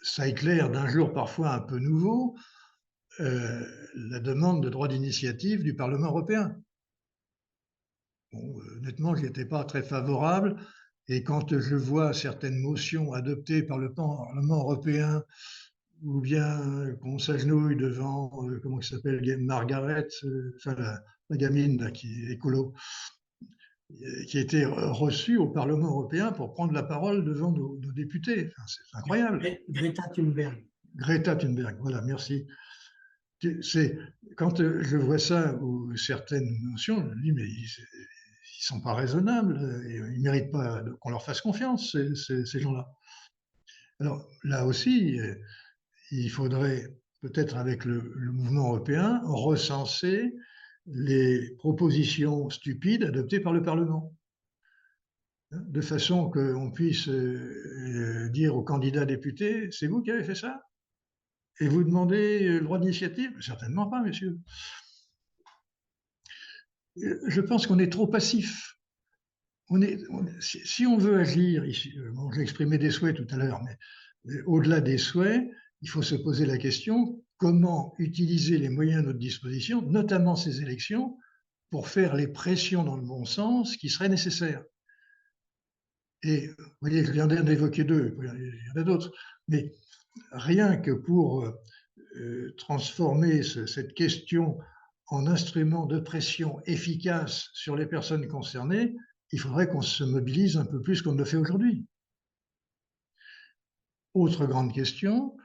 ça éclaire d'un jour parfois un peu nouveau la demande de droit d'initiative du Parlement européen. Bon, honnêtement, je n'y étais pas très favorable, et quand je vois certaines motions adoptées par le Parlement européen ou bien qu'on s'agenouille devant, comment il s'appelle, Margaret, enfin la gamine là, qui est écolo, qui a été reçue au Parlement européen pour prendre la parole devant nos députés. Enfin, c'est incroyable. Greta Thunberg. Greta Thunberg, voilà, merci. C'est, quand je vois ça ou certaines notions, je me dis, mais ils sont pas raisonnables, ils méritent pas qu'on leur fasse confiance, ces gens-là. Alors là aussi, il faudrait peut-être avec le mouvement européen recenser les propositions stupides adoptées par le Parlement, de façon qu'on puisse dire aux candidats députés, c'est vous qui avez fait ça? Et vous demandez le droit d'initiative? Certainement pas, messieurs. Je pense qu'on est trop passif. Si on veut agir, bon, j'ai exprimé des souhaits tout à l'heure, mais au-delà des souhaits, il faut se poser la question comment utiliser les moyens à notre disposition, notamment ces élections, pour faire les pressions dans le bon sens qui seraient nécessaires. Et vous voyez, je viens d'évoquer deux, il y en a d'autres, mais rien que pour transformer cette question en instrument de pression efficace sur les personnes concernées, il faudrait qu'on se mobilise un peu plus qu'on ne le fait aujourd'hui. Autre grande question,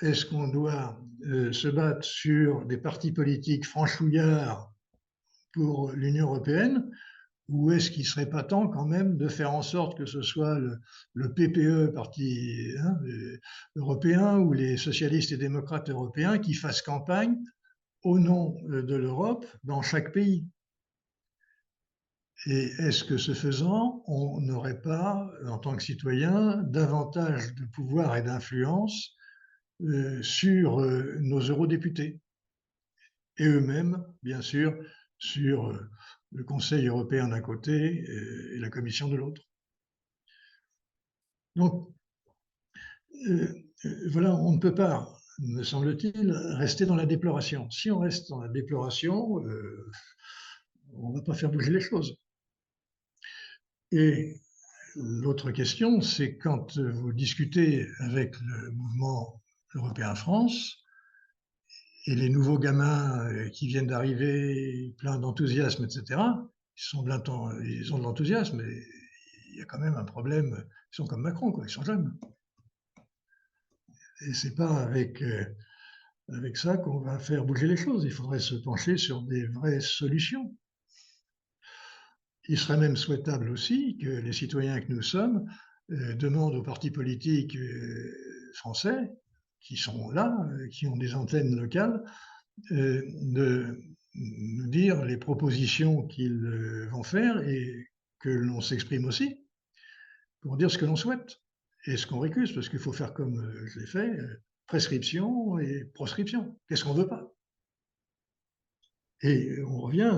est-ce qu'on doit se battre sur des partis politiques franchouillards pour l'Union européenne, ou est-ce qu'il ne serait pas temps quand même de faire en sorte que ce soit le PPE, parti européen, ou les socialistes et démocrates européens qui fassent campagne au nom de l'Europe dans chaque pays? Et est-ce que ce faisant, on n'aurait pas, en tant que citoyen, davantage de pouvoir et d'influence sur nos eurodéputés et eux-mêmes, bien sûr, sur le Conseil européen d'un côté et la Commission de l'autre? Donc, voilà, on ne peut pas, me semble-t-il, rester dans la déploration. Si on reste dans la déploration, on ne va pas faire bouger les choses. Et l'autre question, c'est quand vous discutez avec le mouvement européen France et les nouveaux gamins qui viennent d'arriver, pleins d'enthousiasme, etc., ils ont de l'enthousiasme, mais il y a quand même un problème. Ils sont comme Macron, quoi, ils sont jeunes. Et c'est pas avec ça qu'on va faire bouger les choses. Il faudrait se pencher sur des vraies solutions. Il serait même souhaitable aussi que les citoyens que nous sommes demandent aux partis politiques français qui sont là, qui ont des antennes locales, de nous dire les propositions qu'ils vont faire et que l'on s'exprime aussi pour dire ce que l'on souhaite et ce qu'on récuse, parce qu'il faut faire comme je l'ai fait, prescription et proscription. Qu'est-ce qu'on ne veut pas? Et on revient,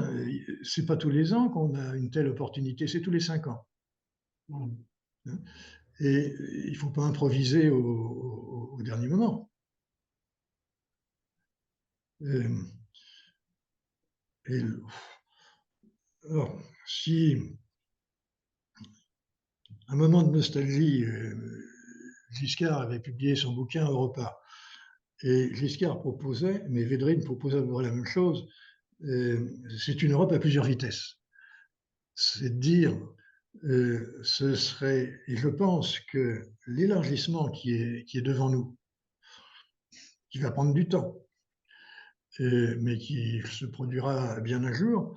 c'est pas tous les ans qu'on a une telle opportunité, c'est tous les 5 ans. Et il ne faut pas improviser au dernier moment. Alors, si un moment de nostalgie, Giscard avait publié son bouquin Europa, et Giscard proposait, mais Védrine proposait la même chose, c'est une Europe à plusieurs vitesses. C'est de dire, ce serait, et je pense que l'élargissement qui est devant nous, qui va prendre du temps, mais qui se produira bien un jour,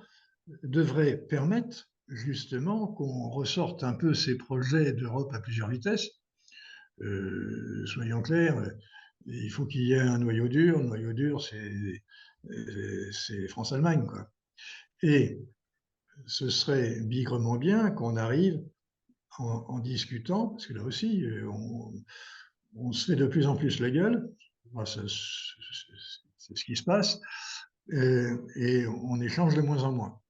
devrait permettre justement qu'on ressorte un peu ces projets d'Europe à plusieurs vitesses. Soyons clairs, il faut qu'il y ait un noyau dur. Le noyau dur, c'est France-Allemagne, quoi. Et ce serait bigrement bien qu'on arrive en discutant, parce que là aussi, on se fait de plus en plus la gueule, c'est ce qui se passe, et on échange de moins en moins.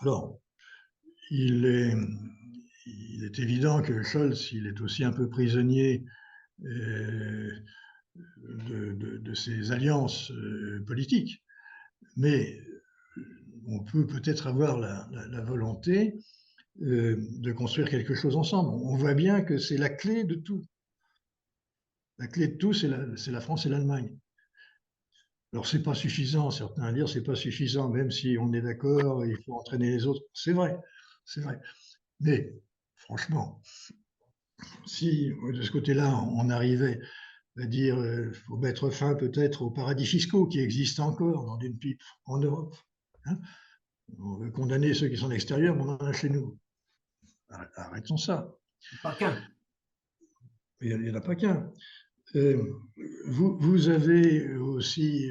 Alors, il est évident que Scholz, il est aussi un peu prisonnier de ses alliances politiques, mais on peut peut-être avoir la volonté de construire quelque chose ensemble. On voit bien que c'est la clé de tout. La clé de tout, c'est la France et l'Allemagne. Alors, c'est pas suffisant, certains dire c'est pas suffisant, même si on est d'accord, il faut entraîner les autres. C'est vrai, c'est vrai. Mais franchement, si de ce côté-là, on arrivait à dire faut mettre fin peut-être aux paradis fiscaux qui existent encore dans une pipe en Europe. Hein, on veut condamner ceux qui sont à l'extérieur, mais on en a chez nous. Arrêtons ça. Pas qu'un. Il n'y en a pas qu'un. Euh, vous avez aussi,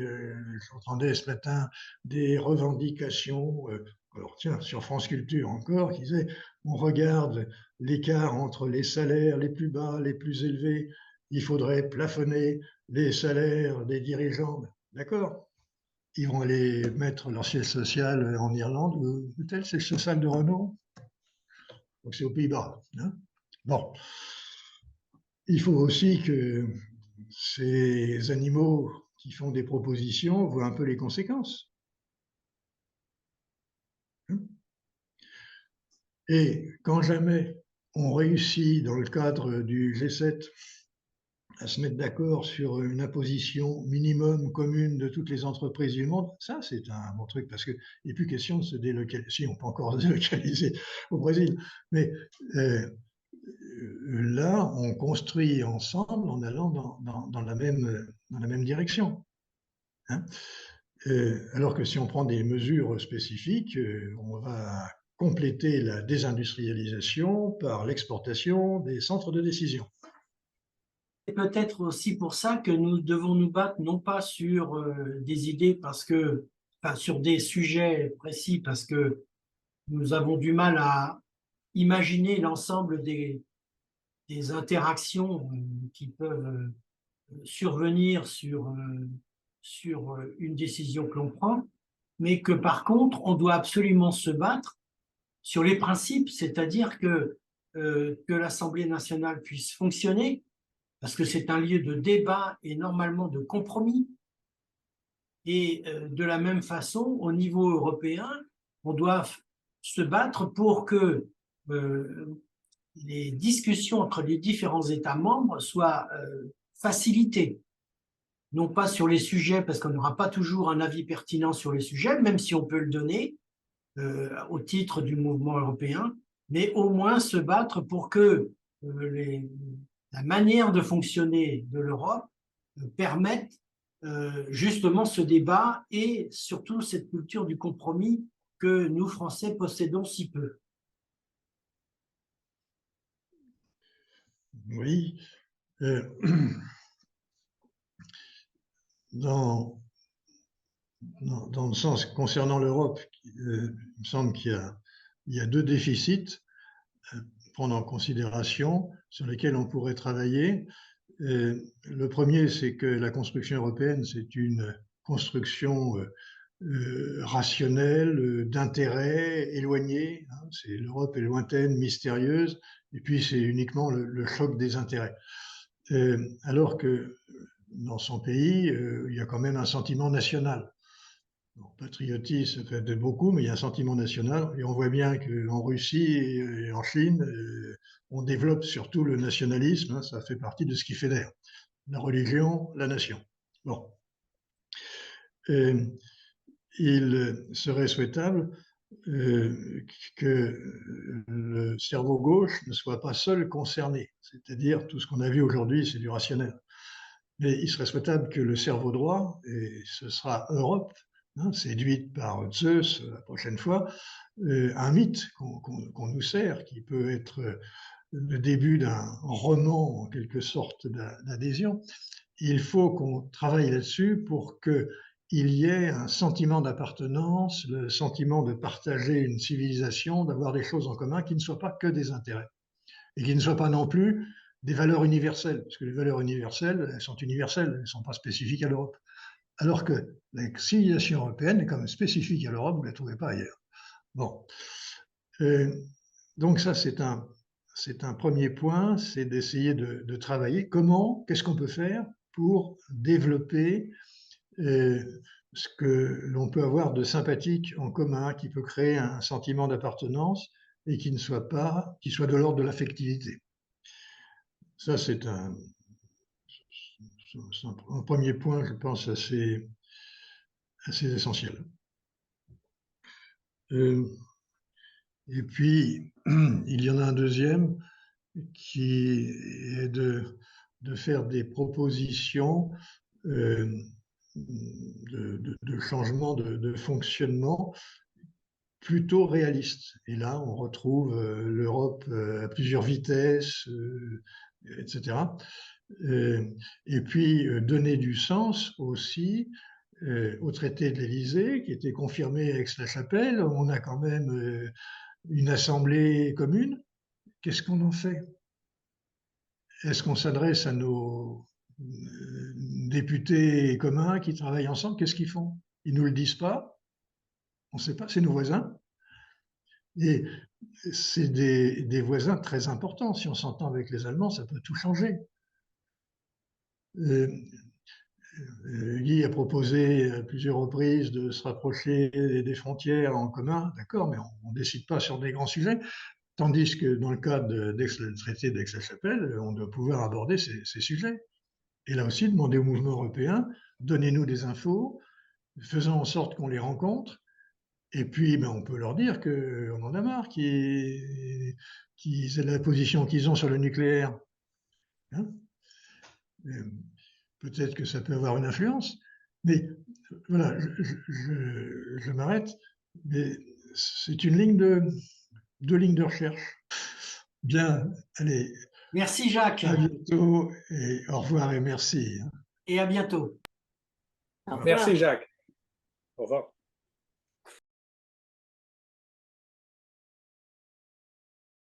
j'entendais ce matin, des revendications, alors tiens, sur France Culture encore, qui disaient on regarde l'écart entre les salaires les plus bas, les plus élevés, il faudrait plafonner les salaires des dirigeants. D'accord? Ils vont aller mettre leur siège social en Irlande, peut-être c'est le siège social de Renault, donc c'est aux Pays-Bas. Hein, bon, il faut aussi que ces animaux qui font des propositions voient un peu les conséquences. Et quand jamais on réussit dans le cadre du G7 à se mettre d'accord sur une imposition minimum commune de toutes les entreprises du monde, ça c'est un bon truc parce qu'il n'est plus question de se délocaliser. Si, on peut encore se délocaliser au Brésil, mais là, on construit ensemble en allant dans la même direction. Hein, alors que si on prend des mesures spécifiques, on va compléter la désindustrialisation par l'exportation des centres de décision. C'est peut-être aussi pour ça que nous devons nous battre non pas sur des idées enfin, sur des sujets précis parce que nous avons du mal à imaginer l'ensemble des interactions qui peuvent survenir sur une décision que l'on prend, mais que par contre, on doit absolument se battre sur les principes, c'est-à-dire que l'Assemblée nationale puisse fonctionner, parce que c'est un lieu de débat et normalement de compromis. Et de la même façon, au niveau européen, on doit se battre pour que les discussions entre les différents États membres soient facilitées. Non pas sur les sujets, parce qu'on n'aura pas toujours un avis pertinent sur les sujets, même si on peut le donner au titre du mouvement européen, mais au moins se battre pour que la manière de fonctionner de l'Europe permette justement ce débat et surtout cette culture du compromis que nous, Français, possédons si peu. Oui. Dans le sens concernant l'Europe, il me semble qu'il y a deux déficits à prendre en considération sur lesquels on pourrait travailler. Le premier, c'est que la construction européenne, c'est une construction rationnelle, d'intérêt éloigné. Hein, l'Europe est lointaine, mystérieuse, et puis c'est uniquement le choc des intérêts. Alors que dans son pays, il y a quand même un sentiment national. Bon, patriotisme, ça fait de beaucoup, mais il y a un sentiment national. Et on voit bien qu'en Russie et en Chine, on développe surtout le nationalisme. Hein, ça fait partie de ce qui fédère. La religion, la nation. Bon. Il serait souhaitable que le cerveau gauche ne soit pas seul concerné. C'est-à-dire, tout ce qu'on a vu aujourd'hui, c'est du rationnel. Mais il serait souhaitable que le cerveau droit, et ce sera Europe, hein, séduite par Zeus la prochaine fois, un mythe qu'on nous sert, qui peut être le début d'un roman en quelque sorte d'adhésion. Il faut qu'on travaille là-dessus pour qu'il y ait un sentiment d'appartenance, le sentiment de partager une civilisation, d'avoir des choses en commun qui ne soient pas que des intérêts et qui ne soient pas non plus des valeurs universelles, parce que les valeurs universelles, elles sont universelles, elles ne sont pas spécifiques à l'Europe. Alors que la civilisation européenne est quand même spécifique à l'Europe, vous ne la trouvez pas ailleurs. Bon. Donc ça, c'est un premier point, c'est d'essayer de travailler qu'est-ce qu'on peut faire pour développer ce que l'on peut avoir de sympathique en commun, qui peut créer un sentiment d'appartenance et qui soit de l'ordre de l'affectivité. Ça, c'est c'est un premier point, je pense, assez essentiel. Et puis, il y en a un deuxième qui est de faire des propositions de changement de fonctionnement plutôt réalistes. Et là, on retrouve l'Europe à plusieurs vitesses, etc. Et puis, donner du sens aussi au traité de l'Élysée, qui était confirmé à Aix-la-Chapelle. On a quand même une assemblée commune. Qu'est-ce qu'on en fait? Est-ce qu'on s'adresse à nos députés communs qui travaillent ensemble? Qu'est-ce qu'ils font? Ils ne nous le disent pas. On ne sait pas, c'est nos voisins. Et c'est des voisins très importants. Si on s'entend avec les Allemands, ça peut tout changer. Guy a proposé à plusieurs reprises de se rapprocher des frontières en commun, d'accord, mais on ne décide pas sur des grands sujets, tandis que dans le cadre du traité d'Aix-la-Chapelle, on doit pouvoir aborder ces sujets. Et là aussi, demander au mouvement européen, donnez-nous des infos, faisons en sorte qu'on les rencontre, et puis ben, on peut leur dire qu'on en a marre, qu'ils aient la position qu'ils ont sur le nucléaire. Hein, peut-être que ça peut avoir une influence, mais voilà, je m'arrête, mais c'est une ligne deux lignes de recherche. Bien, allez. Merci Jacques. À bientôt et au revoir et merci. Et à bientôt. Merci Jacques. Au revoir.